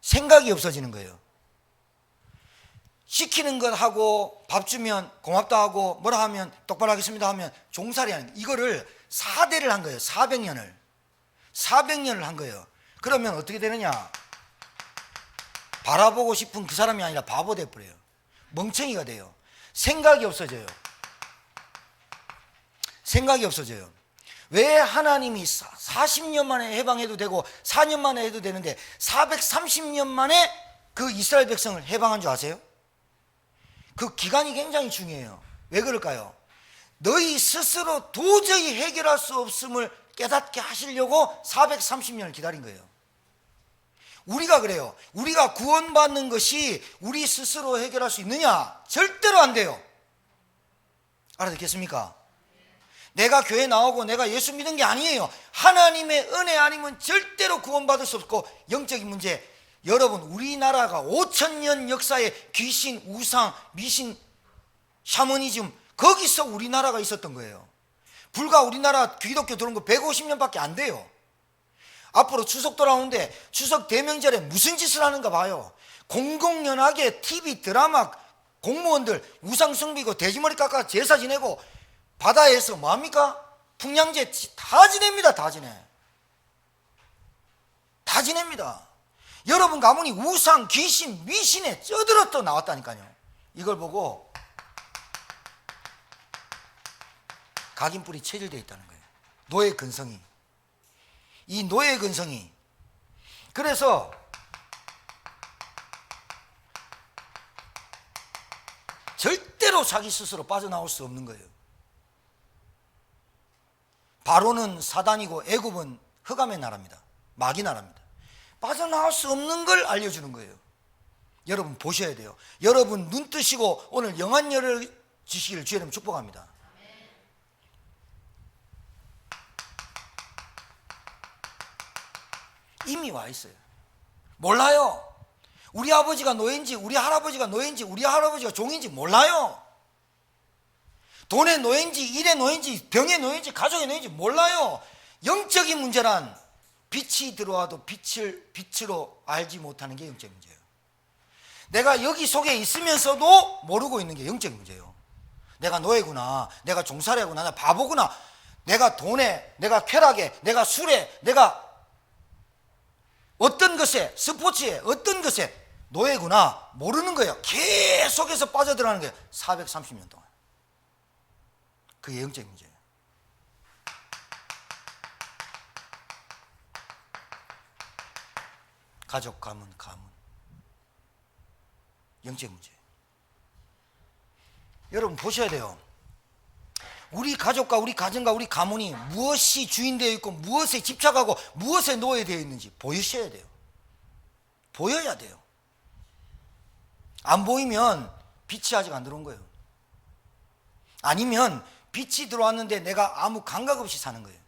생각이 없어지는 거예요. 시키는 것 하고 밥 주면 고맙다 하고 뭐라 하면 똑바로 하겠습니다 하면 종살이 하는 이거를 4대를 한 거예요. 400년을 한 거예요. 그러면 어떻게 되느냐? 바라보고 싶은 그 사람이 아니라 바보 돼버려요. 멍청이가 돼요. 생각이 없어져요. 왜 하나님이 40년 만에 해방해도 되고 4년 만에 해도 되는데 430년 만에 그 이스라엘 백성을 해방한 줄 아세요? 그 기간이 굉장히 중요해요. 왜 그럴까요? 너희 스스로 도저히 해결할 수 없음을 깨닫게 하시려고 430년을 기다린 거예요. 우리가 그래요. 우리가 구원받는 것이 우리 스스로 해결할 수 있느냐? 절대로 안 돼요. 알아듣겠습니까? 내가 교회 나오고 내가 예수 믿은 게 아니에요. 하나님의 은혜 아니면 절대로 구원받을 수 없고 영적인 문제. 여러분 우리나라가 5000년 역사의 귀신, 우상, 미신, 샤머니즘 거기서 우리나라가 있었던 거예요. 불과 우리나라 기독교 들어온 거 150년밖에 안 돼요. 앞으로 추석 돌아오는데 추석 대명절에 무슨 짓을 하는가 봐요. 공공연하게 TV 드라마 공무원들 우상 숭배고 돼지머리 깎아 제사 지내고 바다에서 뭐합니까? 풍량제 다 지냅니다. 다 지냅니다. 여러분 가문이 우상, 귀신, 미신에 쩌들어 나왔다니까요. 이걸 보고 각인뿔이 체질되어 있다는 거예요. 노예 근성이. 이 노예 근성이. 그래서 절대로 자기 스스로 빠져나올 수 없는 거예요. 바로는 사단이고 애굽은 흑암의 나라입니다. 마귀 나라입니다. 빠져나올 수 없는 걸 알려주는 거예요. 여러분 보셔야 돼요. 여러분 눈 뜨시고 오늘 영안 열어주시기를 주의 이름으로 축복합니다. 이미 와 있어요. 몰라요. 우리 아버지가 노예인지 우리 할아버지가 노예인지 우리 할아버지가 종인지 몰라요. 돈의 노예인지 일의 노예인지 병의 노예인지 가족의 노예인지 몰라요. 영적인 문제란 빛이 들어와도 빛으로 알지 못하는 게 영적인 문제예요. 내가 여기 속에 있으면서도 모르고 있는 게 영적인 문제예요. 내가 노예구나, 내가 종살이구나, 나 바보구나. 내가 돈에, 내가 쾌락에, 내가 술에, 내가 어떤 것에, 스포츠에, 어떤 것에 노예구나 모르는 거예요. 계속해서 빠져들어가는 거예요. 430년 동안. 그게 영적 문제예요. 가족, 가문. 영적 문제. 여러분 보셔야 돼요. 우리 가족과 우리 가정과 우리 가문이 무엇이 주인되어 있고 무엇에 집착하고 무엇에 노예되어 있는지 보이셔야 돼요. 보여야 돼요. 안 보이면 빛이 아직 안 들어온 거예요. 아니면 빛이 들어왔는데 내가 아무 감각 없이 사는 거예요.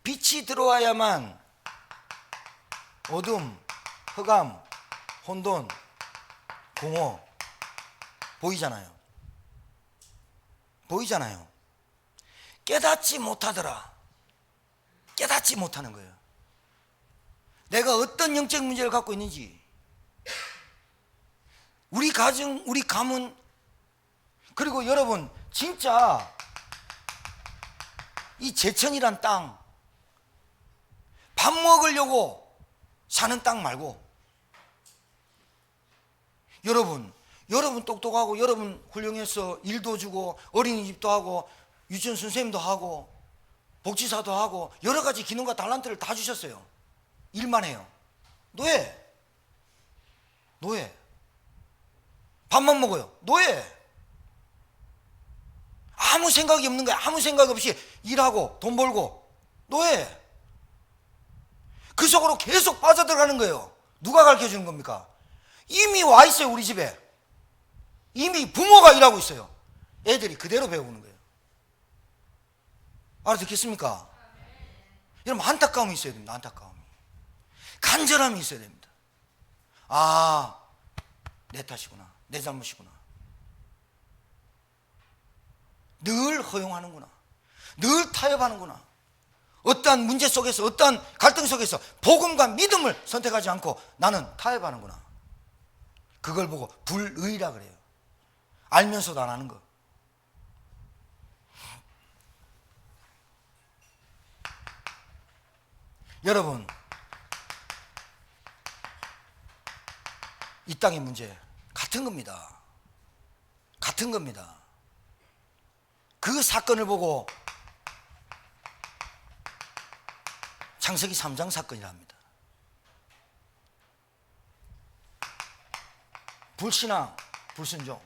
빛이 들어와야만 어둠, 흑암, 혼돈, 공허 보이잖아요. 보이잖아요. 깨닫지 못하더라. 깨닫지 못하는 거예요. 내가 어떤 영적 문제를 갖고 있는지, 우리 가정, 우리 가문, 그리고 여러분 진짜 이 제천이란 땅, 밥 먹으려고 사는 땅 말고, 여러분 똑똑하고 여러분 훌륭해서 일도 주고 어린이집도 하고 유치원 선생님도 하고 복지사도 하고 여러 가지 기능과 달란트를 다 주셨어요. 일만 해요. 노예. 밥만 먹어요. 노예. 아무 생각이 없는 거야. 아무 생각 없이 일하고 돈 벌고 노예. 그 속으로 계속 빠져들어가는 거예요. 누가 가르쳐주는 겁니까? 이미 와 있어요. 우리 집에 이미 부모가 일하고 있어요. 애들이 그대로 배우는 거예요. 알아듣겠습니까? 여러분 안타까움이 있어야 됩니다. 안타까움이, 간절함이 있어야 됩니다. 아, 내 탓이구나, 내 잘못이구나. 늘 허용하는구나, 늘 타협하는구나. 어떠한 문제 속에서, 어떠한 갈등 속에서 복음과 믿음을 선택하지 않고 나는 타협하는구나. 그걸 보고 불의라 그래요. 알면서도 안 하는 거. 여러분, 이 땅의 문제 같은 겁니다. 같은 겁니다. 그 사건을 보고 창세기 3장 사건이라 합니다. 불신앙, 불순종.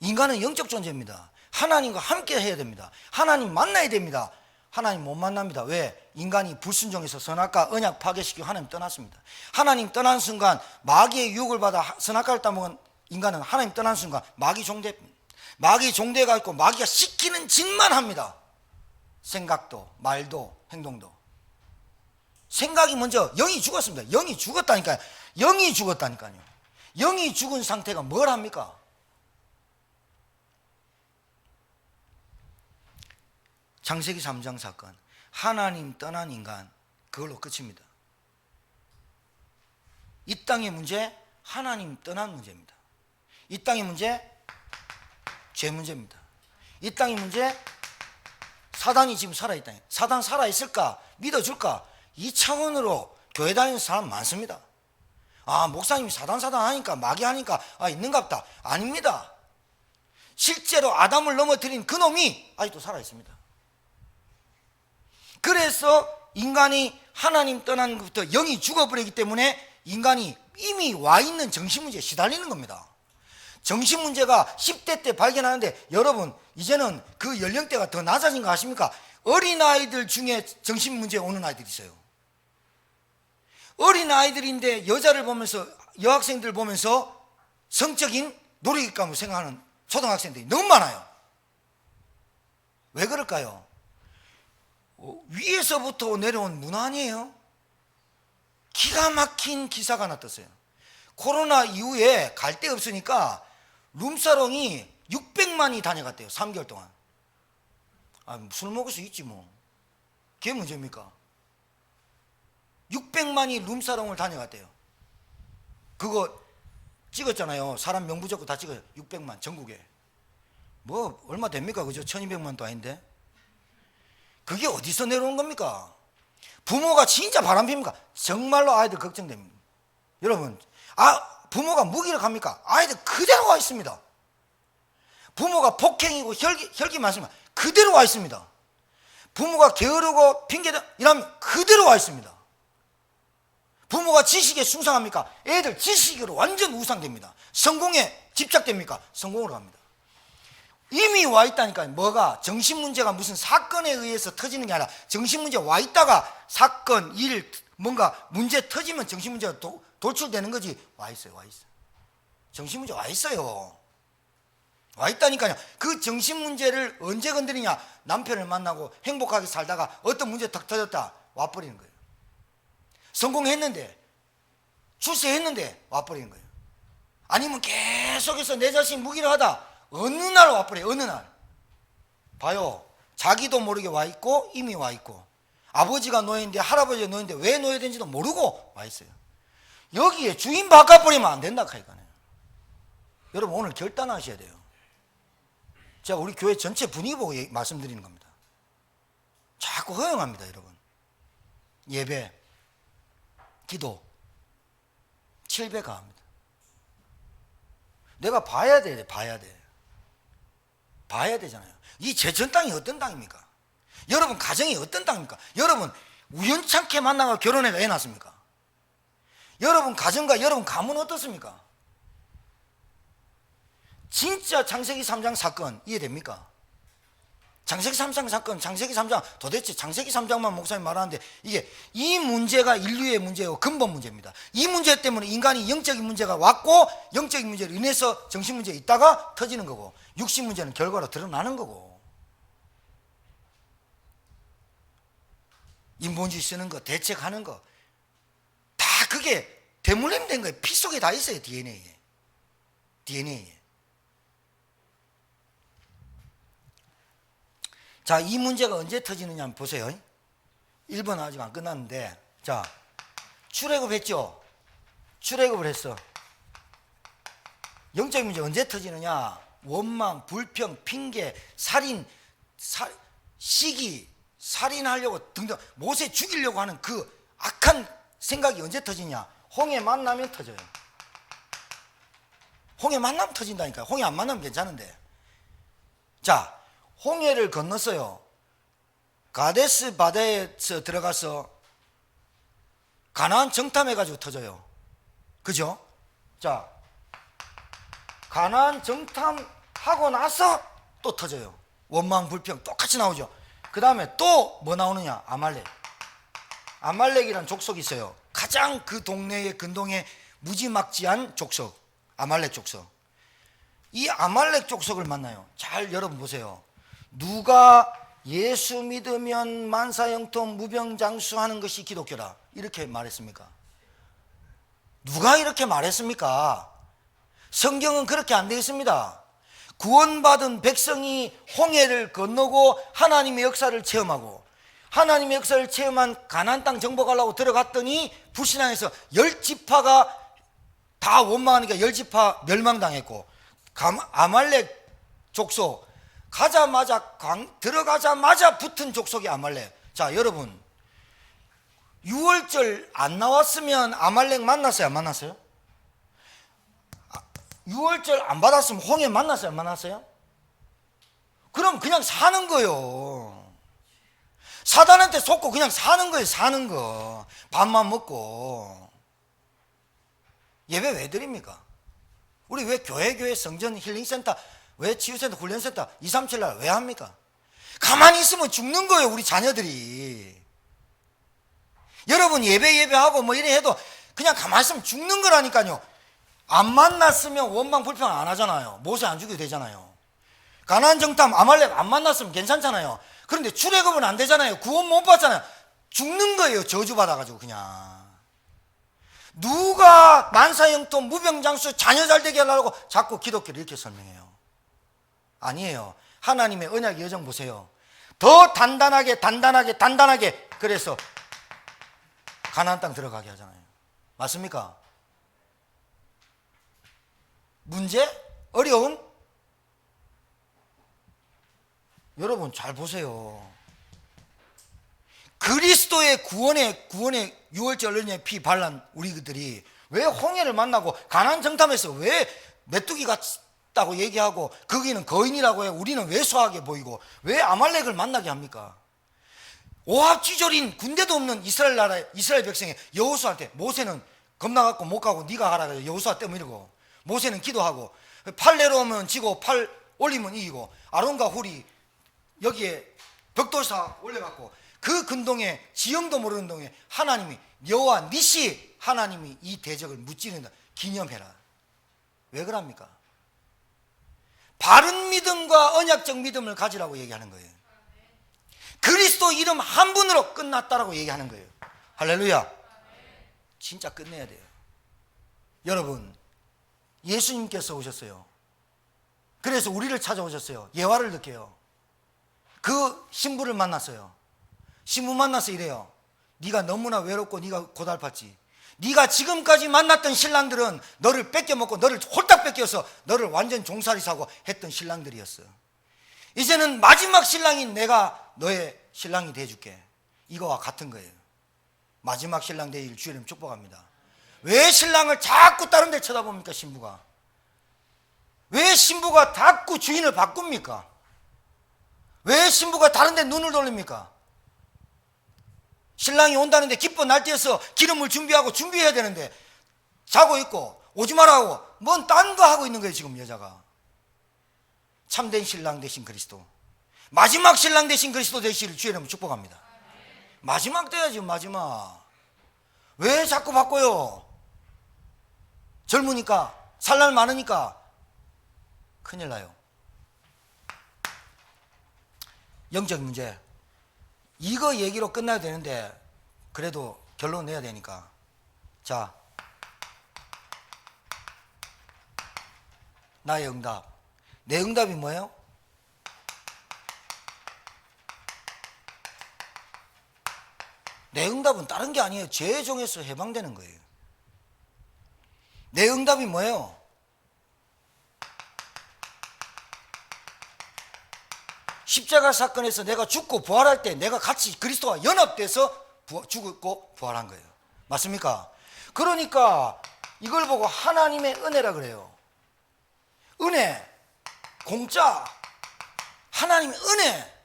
인간은 영적 존재입니다. 하나님과 함께 해야 됩니다. 하나님 만나야 됩니다. 하나님 못 만납니다. 왜? 인간이 불순종해서 선악과 언약 파괴시키고 하나님 떠났습니다. 하나님 떠난 순간 마귀의 유혹을 받아 선악과를 따먹은 인간은 하나님 떠난 순간 마귀 종대입니다. 마귀 종대가 있고 마귀가 시키는 짓만 합니다. 생각도 말도 행동도. 생각이 먼저, 영이 죽었습니다. 영이 죽었다니까요. 영이 죽었다니까요. 영이 죽은 상태가 뭘 합니까? 창세기 3장 사건, 하나님 떠난 인간, 그걸로 끝입니다. 이 땅의 문제, 하나님 떠난 문제입니다. 이 땅의 문제, 죄 문제입니다. 이 땅의 문제, 사단이 지금 살아있다. 사단 살아있을까? 믿어줄까? 이 차원으로 교회 다니는 사람 많습니다. 아, 목사님이 사단 하니까 마귀 하니까 있는갑다. 아닙니다. 실제로 아담을 넘어뜨린 그놈이 아직도 살아있습니다. 그래서 인간이 하나님 떠난 것부터 영이 죽어버리기 때문에 인간이 이미 와 있는 정신문제에 시달리는 겁니다. 정신문제가 10대 때 발견하는데, 여러분 이제는 그 연령대가 더 낮아진 거 아십니까? 어린아이들 중에 정신문제 오는 아이들이 있어요. 어린아이들인데 여자를 보면서, 여학생들 보면서 성적인 놀이감을 생각하는 초등학생들이 너무 많아요. 왜 그럴까요? 위에서부터 내려온 문화 아니에요? 기가 막힌 기사가 나떴어요. 코로나 이후에 갈 데 없으니까 룸사롱이 600만이 다녀갔대요. 3개월 동안. 술 먹을 수 있지 뭐. 그게 문제입니까? 600만이 룸사롱을 다녀갔대요. 그거 찍었잖아요. 사람 명부 적고 다 찍어요. 600만 전국에. 뭐 얼마 됩니까? 그죠? 1200만도 아닌데. 그게 어디서 내려오는 겁니까? 부모가 진짜 바람핍니까? 정말로 아이들 걱정됩니다. 여러분, 부모가 무기력합니까? 아이들 그대로 와 있습니다. 부모가 폭행이고 혈기 많습니다. 그대로 와 있습니다. 부모가 게으르고 핑계대 이러면 그대로 와 있습니다. 부모가 지식에 숭상합니까? 애들 지식으로 완전 우상됩니다. 성공에 집착됩니까? 성공으로 갑니다. 이미 와 있다니까요. 뭐가 정신문제가 무슨 사건에 의해서 터지는 게 아니라 정신문제 와 있다가 사건, 일, 뭔가 문제 터지면 정신문제가 돌출되는 거지. 와 있어요. 와 있어요. 정신문제 와 있어요. 와 있다니까요. 그 정신문제를 언제 건드리냐? 남편을 만나고 행복하게 살다가 어떤 문제 탁 터졌다. 와버리는 거예요. 성공했는데, 출세했는데 와버리는 거예요. 아니면 계속해서 내 자신이 무기력하다. 어느 날 와버려요. 어느 날. 봐요. 자기도 모르게 와 있고 이미 와 있고, 아버지가 노예인데 할아버지가 노예인데 왜 노예된지도 모르고 와 있어요. 여기에 주인 바꿔버리면 안 된다 하니까요. 여러분 오늘 결단하셔야 돼요. 제가 우리 교회 전체 분위기 보고 말씀드리는 겁니다. 자꾸 허용합니다. 여러분 예배, 기도 7배 가합니다. 내가 봐야 돼. 봐야 되잖아요. 이 제천 땅이 어떤 땅입니까? 여러분 가정이 어떤 땅입니까? 여러분 우연찮게 만나서 결혼해가 애 낳습니까? 여러분 가정과 여러분 가문 어떻습니까? 진짜 창세기 3장 사건 이해됩니까? 창세기 3장 사건, 창세기 3장, 도대체 창세기 3장만 목사님 말하는데 이게 이 문제가 인류의 문제예요. 근본 문제입니다. 이 문제 때문에 인간이 영적인 문제가 왔고, 영적인 문제로 인해서 정신 문제에 있다가 터지는 거고, 육신 문제는 결과로 드러나는 거고, 인본주의 쓰는 거, 대책하는 거 다 그게 대물림된 거예요. 피 속에 다 있어요. DNA에. 자, 이 문제가 언제 터지느냐 한번 보세요. 1번 아직 안 끝났는데, 자, 출애굽했죠. 출애굽을 했어. 영적인 문제 언제 터지느냐? 원망, 불평, 핑계, 살인, 시기, 살인하려고 등등 모세 죽이려고 하는 그 악한 생각이 언제 터지냐? 홍해 만나면 터져요. 홍해 만나면 터진다니까요. 홍해 안 만나면 괜찮은데. 자, 홍해를 건넜어요. 가데스 바다에서 들어가서 가나안 정탐해가지고 터져요. 그죠? 자, 가나안 정탐하고 나서 또 터져요. 원망, 불평 똑같이 나오죠. 그 다음에 또 뭐 나오느냐? 아말렉이라는 족속이 있어요. 가장 그 동네의 근동에 무지막지한 족속, 아말렉 족속. 이 아말렉 족속을 만나요. 잘 여러분 보세요. 누가 예수 믿으면 만사형통 무병장수하는 것이 기독교다 이렇게 말했습니까? 누가 이렇게 말했습니까? 성경은 그렇게 안 되어 있습니다. 구원받은 백성이 홍해를 건너고 하나님의 역사를 체험하고, 하나님의 역사를 체험한 가나안 땅 정복하려고 들어갔더니 불신앙해서 10지파가 다 원망하니까 10지파 멸망당했고, 아말렉 족속 들어가자마자 붙은 족속이 아말렉. 자, 여러분 6월절 안 나왔으면 아말렉 만났어요? 안 만났어요? 6월절 안 받았으면 홍해 만났어요? 안 만났어요? 그럼 그냥 사는 거예요. 사단한테 속고 그냥 사는 거예요. 사는 거. 밥만 먹고. 예배 왜 드립니까? 우리 왜 교회 성전 힐링센터, 왜 치유센터 훈련센터 2, 3, 7날 왜 합니까? 가만히 있으면 죽는 거예요. 우리 자녀들이. 여러분 예배하고 뭐 이래 해도 그냥 가만히 있으면 죽는 거라니까요. 안 만났으면 원망 불평 안 하잖아요. 모세 안 죽여도 되잖아요. 가나안 정탐 아말렉 안 만났으면 괜찮잖아요. 그런데 출애굽은 안 되잖아요. 구원 못 받잖아요. 죽는 거예요. 저주받아가지고 그냥. 누가 만사형통 무병장수 자녀 잘되게 하려고 자꾸 기독교를 이렇게 설명해요. 아니에요. 하나님의 언약의 여정 보세요. 더 단단하게 그래서 가나안 땅 들어가게 하잖아요. 맞습니까? 문제? 어려움? 여러분 잘 보세요. 그리스도의 구원의 유월절 어린이의 피 발란 우리들이 왜 홍해를 만나고 가나안 정탐에서 왜 메뚜기 같다고 얘기하고 거기는 거인이라고 해 우리는 왜소하게 보이고 왜 아말렉을 만나게 합니까? 오합지졸인 군대도 없는 이스라엘 나라의 이스라엘 백성의 여호수아한테 모세는 겁나갖고 못 가고 네가 가라 그래. 여호수아 때문이고 모세는 기도하고 팔 내려오면 지고 팔 올리면 이기고 아론과 훌이 여기에 벽돌사 올려갖고 그 근동에 지형도 모르는 동에 하나님이 여호와 니시 하나님이 이 대적을 무찌른다. 기념해라. 왜 그럽니까? 바른 믿음과 언약적 믿음을 가지라고 얘기하는 거예요. 그리스도 이름 한 분으로 끝났다라고 얘기하는 거예요. 할렐루야. 진짜 끝내야 돼요. 여러분, 예수님께서 오셨어요. 그래서 우리를 찾아오셨어요. 예화를 느껴요. 그 신부를 만났어요. 신부 만나서 이래요. 네가 너무나 외롭고 네가 고달팠지. 네가 지금까지 만났던 신랑들은 너를 뺏겨먹고 너를 홀딱 뺏겨서 너를 완전 종살이 사고 했던 신랑들이었어. 이제는 마지막 신랑인 내가 너의 신랑이 돼줄게. 이거와 같은 거예요. 마지막 신랑 되기를 주님 축복합니다. 왜 신랑을 자꾸 다른 데 쳐다봅니까? 신부가 왜 신부가 자꾸 주인을 바꿉니까? 왜 신부가 다른 데 눈을 돌립니까? 신랑이 온다는데 기뻐 날뛰어서 기름을 준비해야 되는데 자고 있고 오지 말라고 뭔 딴 거 하고 있는 거예요. 지금 여자가. 참된 신랑 되신 그리스도, 마지막 신랑 되신 그리스도 되시기를 주의 이름으로 축복합니다. 마지막 돼야지. 마지막. 왜 자꾸 바꿔요? 젊으니까 살 날 많으니까 큰일 나요. 영적 문제 이거 얘기로 끝나야 되는데 그래도 결론 내야 되니까. 자, 나의 응답. 내 응답이 뭐예요? 내 응답은 다른 게 아니에요. 죄의 종에서 해방되는 거예요. 내 응답이 뭐예요? 십자가 사건에서 내가 죽고 부활할 때 내가 같이 그리스도와 연합돼서 죽고 부활한 거예요. 맞습니까? 그러니까 이걸 보고 하나님의 은혜라 그래요. 은혜, 공짜, 하나님의 은혜.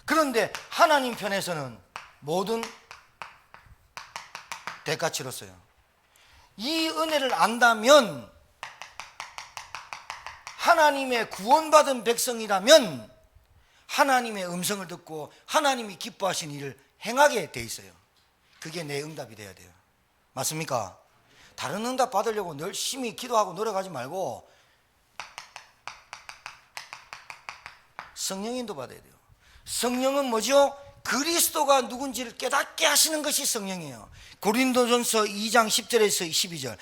그런데 하나님 편에서는 모든 대가 치렀어요. 이 은혜를 안다면, 하나님의 구원받은 백성이라면 하나님의 음성을 듣고 하나님이 기뻐하신 일을 행하게 돼 있어요. 그게 내 응답이 돼야 돼요. 맞습니까? 다른 응답 받으려고 열심히 기도하고 노력하지 말고 성령인도 받아야 돼요. 성령은 뭐죠? 그리스도가 누군지를 깨닫게 하시는 것이 성령이에요. 고린도전서 2장 10절에서 12절.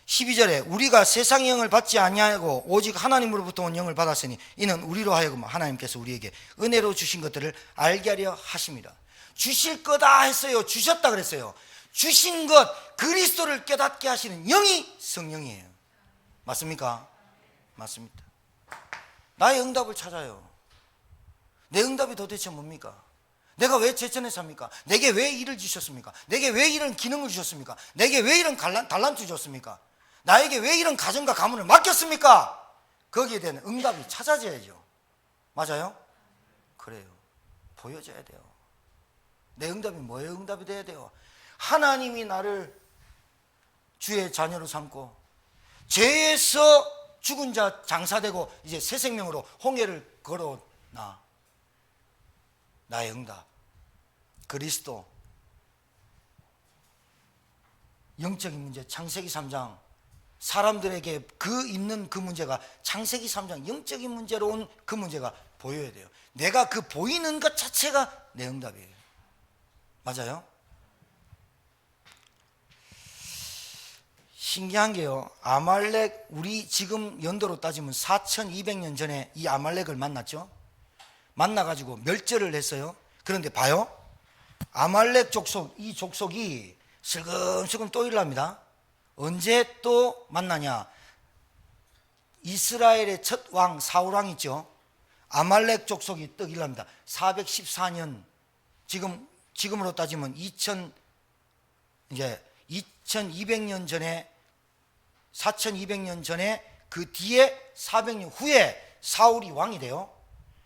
12절에 우리가 세상의 영을 받지 아니하고 오직 하나님으로부터 온 영을 받았으니 이는 우리로 하여금 하나님께서 우리에게 은혜로 주신 것들을 알게 하려 하십니다. 주실 거다 했어요. 주셨다 그랬어요. 주신 것, 그리스도를 깨닫게 하시는 영이 성령이에요. 맞습니까? 맞습니다. 나의 응답을 찾아요. 내 응답이 도대체 뭡니까? 내가 왜 제천에 삽니까? 내게 왜 일을 주셨습니까? 내게 왜 이런 기능을 주셨습니까? 내게 왜 이런 달란트 주셨습니까? 나에게 왜 이런 가정과 가문을 맡겼습니까? 거기에 대한 응답이 찾아져야죠. 맞아요? 그래요. 보여져야 돼요. 내 응답이 뭐의 응답이 돼야 돼요? 하나님이 나를 주의 자녀로 삼고 죄에서 죽은 자 장사되고 이제 새 생명으로 홍해를 걸어나. 나의 응답, 그리스도. 영적인 문제, 창세기 3장. 사람들에게 있는 그 문제가 창세기 3장 영적인 문제로 온 그 문제가 보여야 돼요. 내가 그 보이는 것 자체가 내 응답이에요. 맞아요? 신기한 게요, 아말렉, 우리 지금 연도로 따지면 4200년 전에 이 아말렉을 만났죠. 만나가지고 멸절을 했어요. 그런데 봐요, 아말렉 족속, 이 족속이 슬금슬금 또 일어납니다. 언제 또 만나냐? 이스라엘의 첫 왕 사울왕 있죠. 아말렉 족속이 떡일납니다. 414년, 지금으로 따지면 2200년 전에, 4200년 전에, 그 뒤에 400년 후에 사울이 왕이 돼요.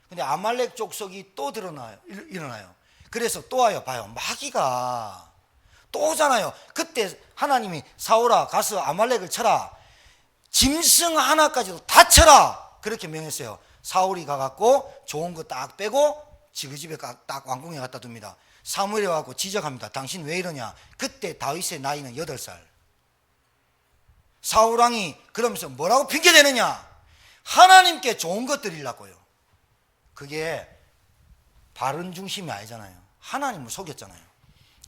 근데 아말렉 족속이 또 일어나요. 그래서 또 와요. 봐요. 마귀가 또 오잖아요. 그때 하나님이 사울아 가서 아말렉을 쳐라, 짐승 하나까지도 다 쳐라, 그렇게 명했어요. 사울이 가갖고 좋은 거 딱 빼고 지그 집에 딱 왕궁에 갖다 둡니다. 사무엘이 와갖고 지적합니다. 당신 왜 이러냐. 그때 다윗의 나이는 8살. 사울왕이 그러면서 뭐라고 핑계대느냐. 하나님께 좋은 것 드리려고요. 그게 바른 중심이 아니잖아요. 하나님을 속였잖아요.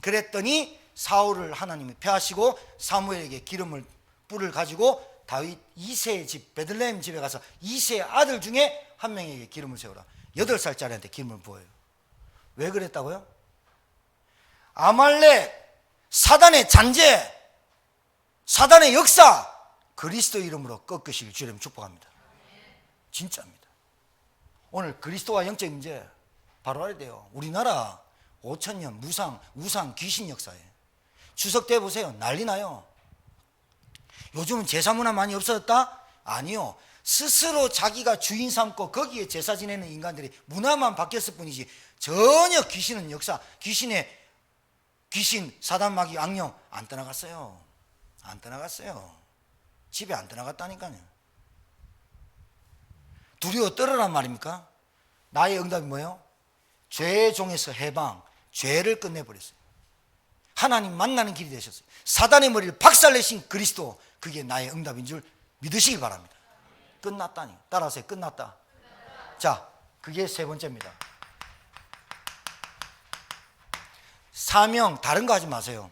그랬더니 사울을 하나님이 패하시고 사무엘에게 뿔을 가지고 다윗 2세의 집 베들레헴 집에 가서 2세의 아들 중에 한 명에게 기름을 세우라. 8살짜리한테 기름을 부어요. 왜 그랬다고요? 아말렉, 사단의 잔재, 사단의 역사, 그리스도 이름으로 꺾으시길 주님 축복합니다. 진짜입니다. 오늘 그리스도와 영적 문제 바로 알아야 돼요. 우리나라 5000년 우상 귀신 역사에 추석 때 보세요. 난리 나요. 요즘은 제사 문화 많이 없어졌다? 아니요. 스스로 자기가 주인 삼고 거기에 제사 지내는 인간들이 문화만 바뀌었을 뿐이지 전혀 귀신은 역사, 귀신, 사단, 마귀, 악령 안 떠나갔어요. 안 떠나갔어요. 집에 안 떠나갔다니까요. 두려워 떨어란 말입니까? 나의 응답이 뭐예요? 죄의 종에서 해방, 죄를 끝내버렸어요. 하나님 만나는 길이 되셨어요. 사단의 머리를 박살내신 그리스도, 그게 나의 응답인 줄 믿으시기 바랍니다. 끝났다니. 따라하세요. 끝났다. 자, 그게 세 번째입니다. 사명, 다른 거 하지 마세요.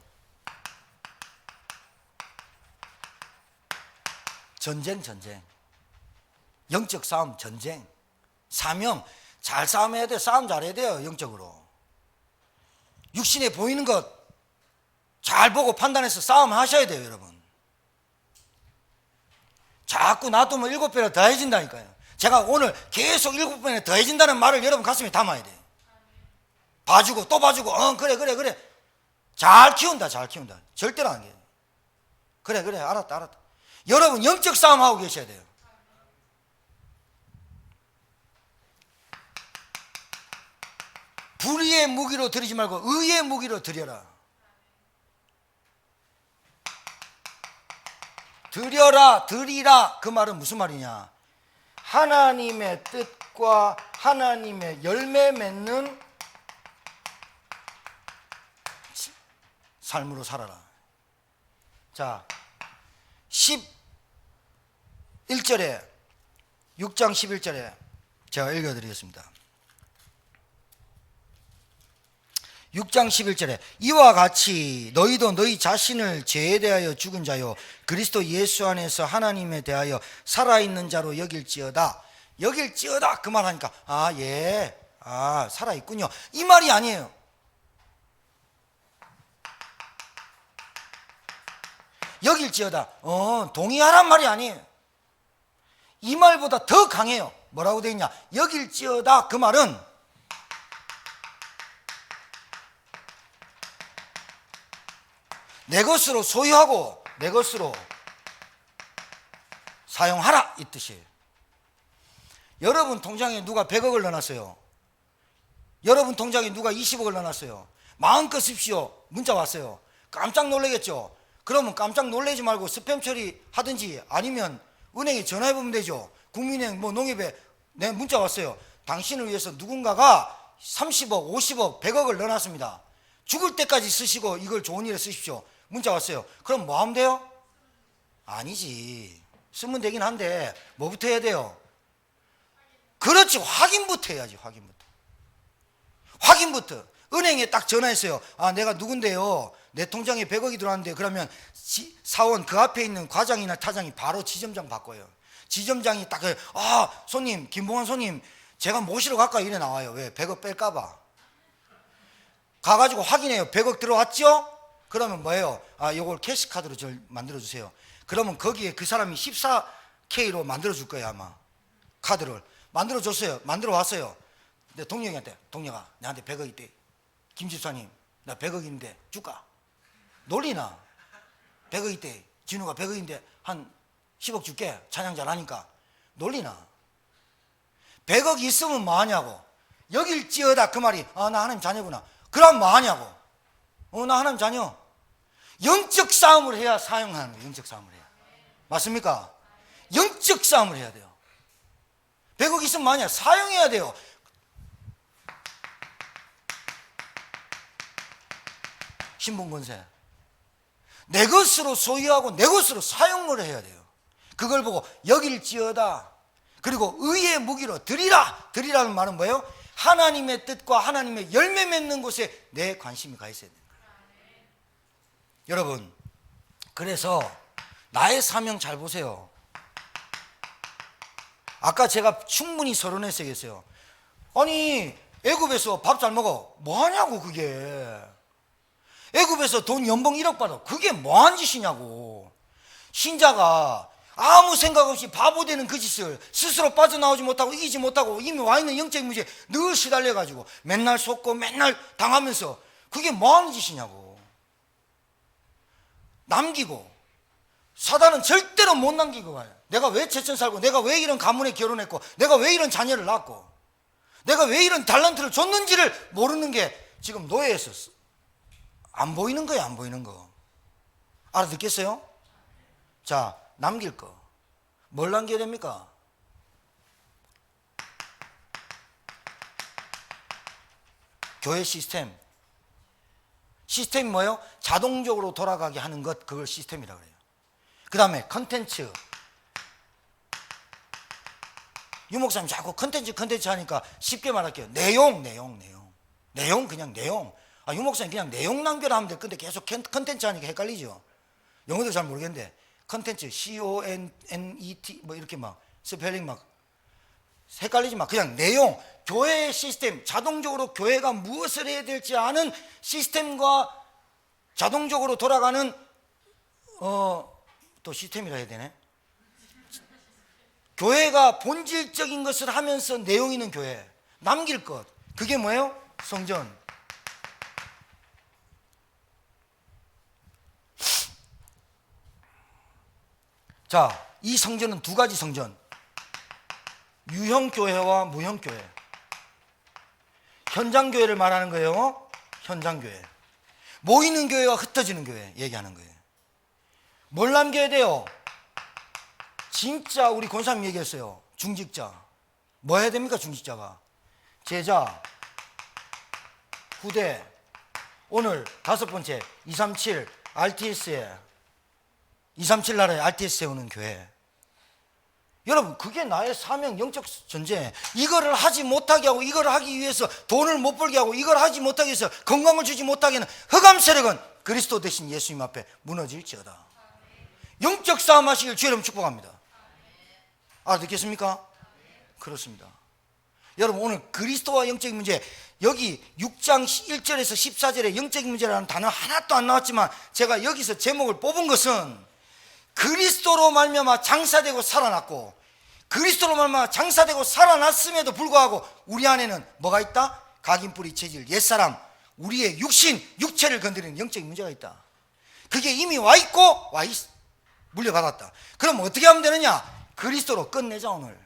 전쟁. 영적 싸움, 전쟁. 사명, 잘 싸움해야 돼요. 싸움 잘해야 돼요. 영적으로. 육신에 보이는 것 잘 보고 판단해서 싸움하셔야 돼요, 여러분. 자꾸 놔두면 7배로 더해진다니까요. 제가 오늘 계속 7배나 더해진다는 말을 여러분 가슴에 담아야 돼요. 봐주고 또 봐주고, 그래. 잘 키운다. 절대로 안 돼요. 그래, 알았다. 여러분 영적 싸움하고 계셔야 돼요. 불의의 무기로 드리지 말고 의의 무기로 드려라. 드리라. 그 말은 무슨 말이냐. 하나님의 뜻과 하나님의 열매 맺는 삶으로 살아라. 자, 11절에 6장 11절에 제가 읽어드리겠습니다. 6장 11절에 이와 같이 너희도 너희 자신을 죄에 대하여 죽은 자요 그리스도 예수 안에서 하나님에 대하여 살아있는 자로 여길지어다. 그 말하니까 살아있군요, 이 말이 아니에요. 여길지어다, 동의하란 말이 아니에요. 이 말보다 더 강해요. 뭐라고 되어 있냐. 여길지어다, 그 말은 내 것으로 소유하고 내 것으로 사용하라, 이 뜻이에요. 여러분 통장에 누가 100억을 넣어놨어요. 여러분 통장에 누가 20억을 넣어놨어요. 마음껏 씁시오. 문자 왔어요. 깜짝 놀라겠죠. 그러면 깜짝 놀라지 말고 스팸 처리하든지 아니면 은행에 전화해보면 되죠. 국민은행 농협에 내 문자 왔어요. 당신을 위해서 누군가가 30억, 50억, 100억을 넣어놨습니다. 죽을 때까지 쓰시고 이걸 좋은 일에 쓰십시오. 문자 왔어요. 그럼 뭐 하면 돼요? 아니지. 쓰면 되긴 한데 뭐부터 해야 돼요? 그렇지, 확인부터 해야지. 확인부터. 은행에 딱 전화했어요. 내가 누군데요, 내 통장에 100억이 들어왔는데. 그러면 사원 그 앞에 있는 과장이나 타장이 바로 지점장 바꿔요. 지점장이 딱 손님, 김봉환 손님 제가 모시러 갈까, 이래 나와요. 왜? 100억 뺄까봐. 가가지고 확인해요. 100억 들어왔죠? 그러면 뭐예요? 요걸 캐시카드로 만들어주세요. 그러면 거기에 그 사람이 K로 만들어 줄 거예요. 아마 카드를 만들어 줬어요. 만들어 왔어요. 근데 동영이한테, 동영아 내한테 100억 있대. 김 집사님 나 100억인데 줄까? 놀리나? 100억 있대. 진우가 100억인데 한 10억 줄게. 찬양 잘하니까. 놀리나? 100억 있으면 뭐하냐고. 여길지어다 그 말이 나 하나님 자녀구나. 그럼 뭐하냐고. 나 하나님 자녀. 영적 싸움을 해야 사용하는 거예요. 영적 싸움을 해야. 맞습니까? 영적 싸움을 해야 돼요. 100억 있으면 뭐하냐. 사용해야 돼요. 신분권세 내 것으로 소유하고 내 것으로 사용을 해야 돼요. 그걸 보고 여길지어다. 그리고 의의 무기로 드리라. 드리라는 말은 뭐예요? 하나님의 뜻과 하나님의 열매 맺는 곳에 내 관심이 가 있어야 돼요. 여러분, 그래서 나의 사명 잘 보세요. 아까 제가 충분히 서론해서 얘기했어요. 아니 애굽에서 밥 잘 먹어. 뭐하냐고. 그게 애굽에서 돈 연봉 1억 받아. 그게 뭐한 짓이냐고. 신자가 아무 생각 없이 바보 되는 그 짓을 스스로 빠져나오지 못하고 이기지 못하고 이미 와 있는 영적인 문제에 늘 시달려가지고 맨날 속고 맨날 당하면서 그게 뭐하는 짓이냐고. 남기고. 사단은 절대로 못 남기고 가요. 내가 왜 제천 살고, 내가 왜 이런 가문에 결혼했고, 내가 왜 이런 자녀를 낳고, 내가 왜 이런 달란트를 줬는지를 모르는 게 지금 노예에서 안 보이는 거예요. 안 보이는 거. 알아듣겠어요? 자, 남길 거. 뭘 남겨야 됩니까? 교회 시스템. 시스템이 뭐예요? 자동적으로 돌아가게 하는 것, 그걸 시스템이라고 그래요. 그 다음에 컨텐츠. 유 목사님 자꾸 컨텐츠 하니까 쉽게 말할게요. 내용 그냥 내용. 유 목사님 그냥 내용 남겨라 하면 돼. 근데 계속 컨텐츠 하니까 헷갈리죠. 영어도 잘 모르겠는데 컨텐츠 CONNET 뭐 이렇게 막 스펠링 막 헷갈리지 마. 그냥 내용. 교회의 시스템, 자동적으로 교회가 무엇을 해야 될지 아는 시스템과 자동적으로 돌아가는 또 시스템이라 해야 되네. 교회가 본질적인 것을 하면서 내용 있는 교회. 남길 것. 그게 뭐예요? 성전. 자, 이 성전은 두 가지 성전. 유형교회와 무형교회. 현장교회를 말하는 거예요. 현장교회. 모이는 교회와 흩어지는 교회 얘기하는 거예요. 뭘 남겨야 돼요? 진짜 우리 권사님 얘기했어요. 중직자. 뭐 해야 됩니까? 중직자가 제자, 후대. 오늘 5번째 237 RTS에 237 나라에 RTS 세우는 교회. 여러분, 그게 나의 사명, 영적 전쟁. 이거를 하지 못하게 하고, 이걸 하기 위해서 돈을 못 벌게 하고, 이걸 하지 못하기 위해서 건강을 주지 못하게 하는 흑암 세력은 그리스도 대신 예수님 앞에 무너질지어다. 영적 싸움 하시길 주의 이름 축복합니다. 알아듣겠습니까? 그렇습니다. 여러분, 오늘 그리스도와 영적인 문제, 여기 6장 1절에서 14절에 영적인 문제라는 단어 하나도 안 나왔지만 제가 여기서 제목을 뽑은 것은 그리스도로 말미암아 장사되고 살아났고, 그리스도로 말미암아 장사되고 살아났음에도 불구하고 우리 안에는 뭐가 있다? 각인뿌리 체질, 옛사람, 우리의 육체를 건드리는 영적인 문제가 있다. 그게 이미 와있고 물려받았다. 그럼 어떻게 하면 되느냐? 그리스도로 끝내자. 오늘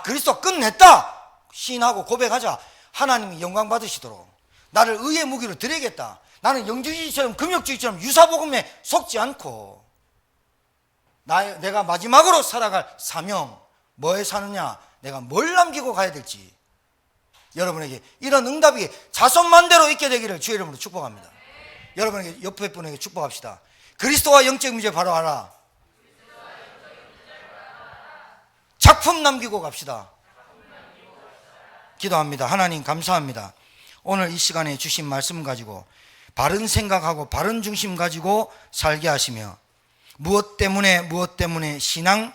그리스도 끝냈다 시인하고 고백하자. 하나님이 영광 받으시도록 나를 의의 무기로 드리겠다. 나는 영주주의처럼 금욕주의처럼 유사복음에 속지 않고 내가 마지막으로 살아갈 사명, 뭐에 사느냐, 내가 뭘 남기고 가야 될지 여러분에게 이런 응답이 자손만대로 있게 되기를 주의 이름으로 축복합니다. 여러분에게 옆에 분에게 축복합시다. 그리스도와 영적 문제 바로 알아. 작품 남기고 갑시다. 기도합니다. 하나님 감사합니다. 오늘 이 시간에 주신 말씀 가지고 바른 생각하고 바른 중심 가지고 살게 하시며, 무엇 때문에 신앙,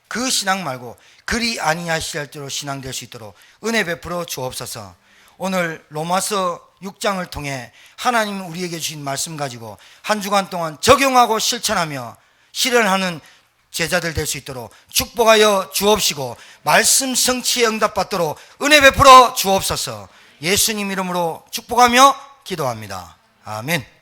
그 신앙 말고 그리 아니하실 대로 신앙 될 수 있도록 은혜 베풀어 주옵소서. 오늘 로마서 6장을 통해 하나님 우리에게 주신 말씀 가지고 한 주간 동안 적용하고 실천하며 실현하는 제자들 될 수 있도록 축복하여 주옵시고 말씀 성취에 응답받도록 은혜 베풀어 주옵소서. 예수님 이름으로 축복하며 기도합니다. 아멘.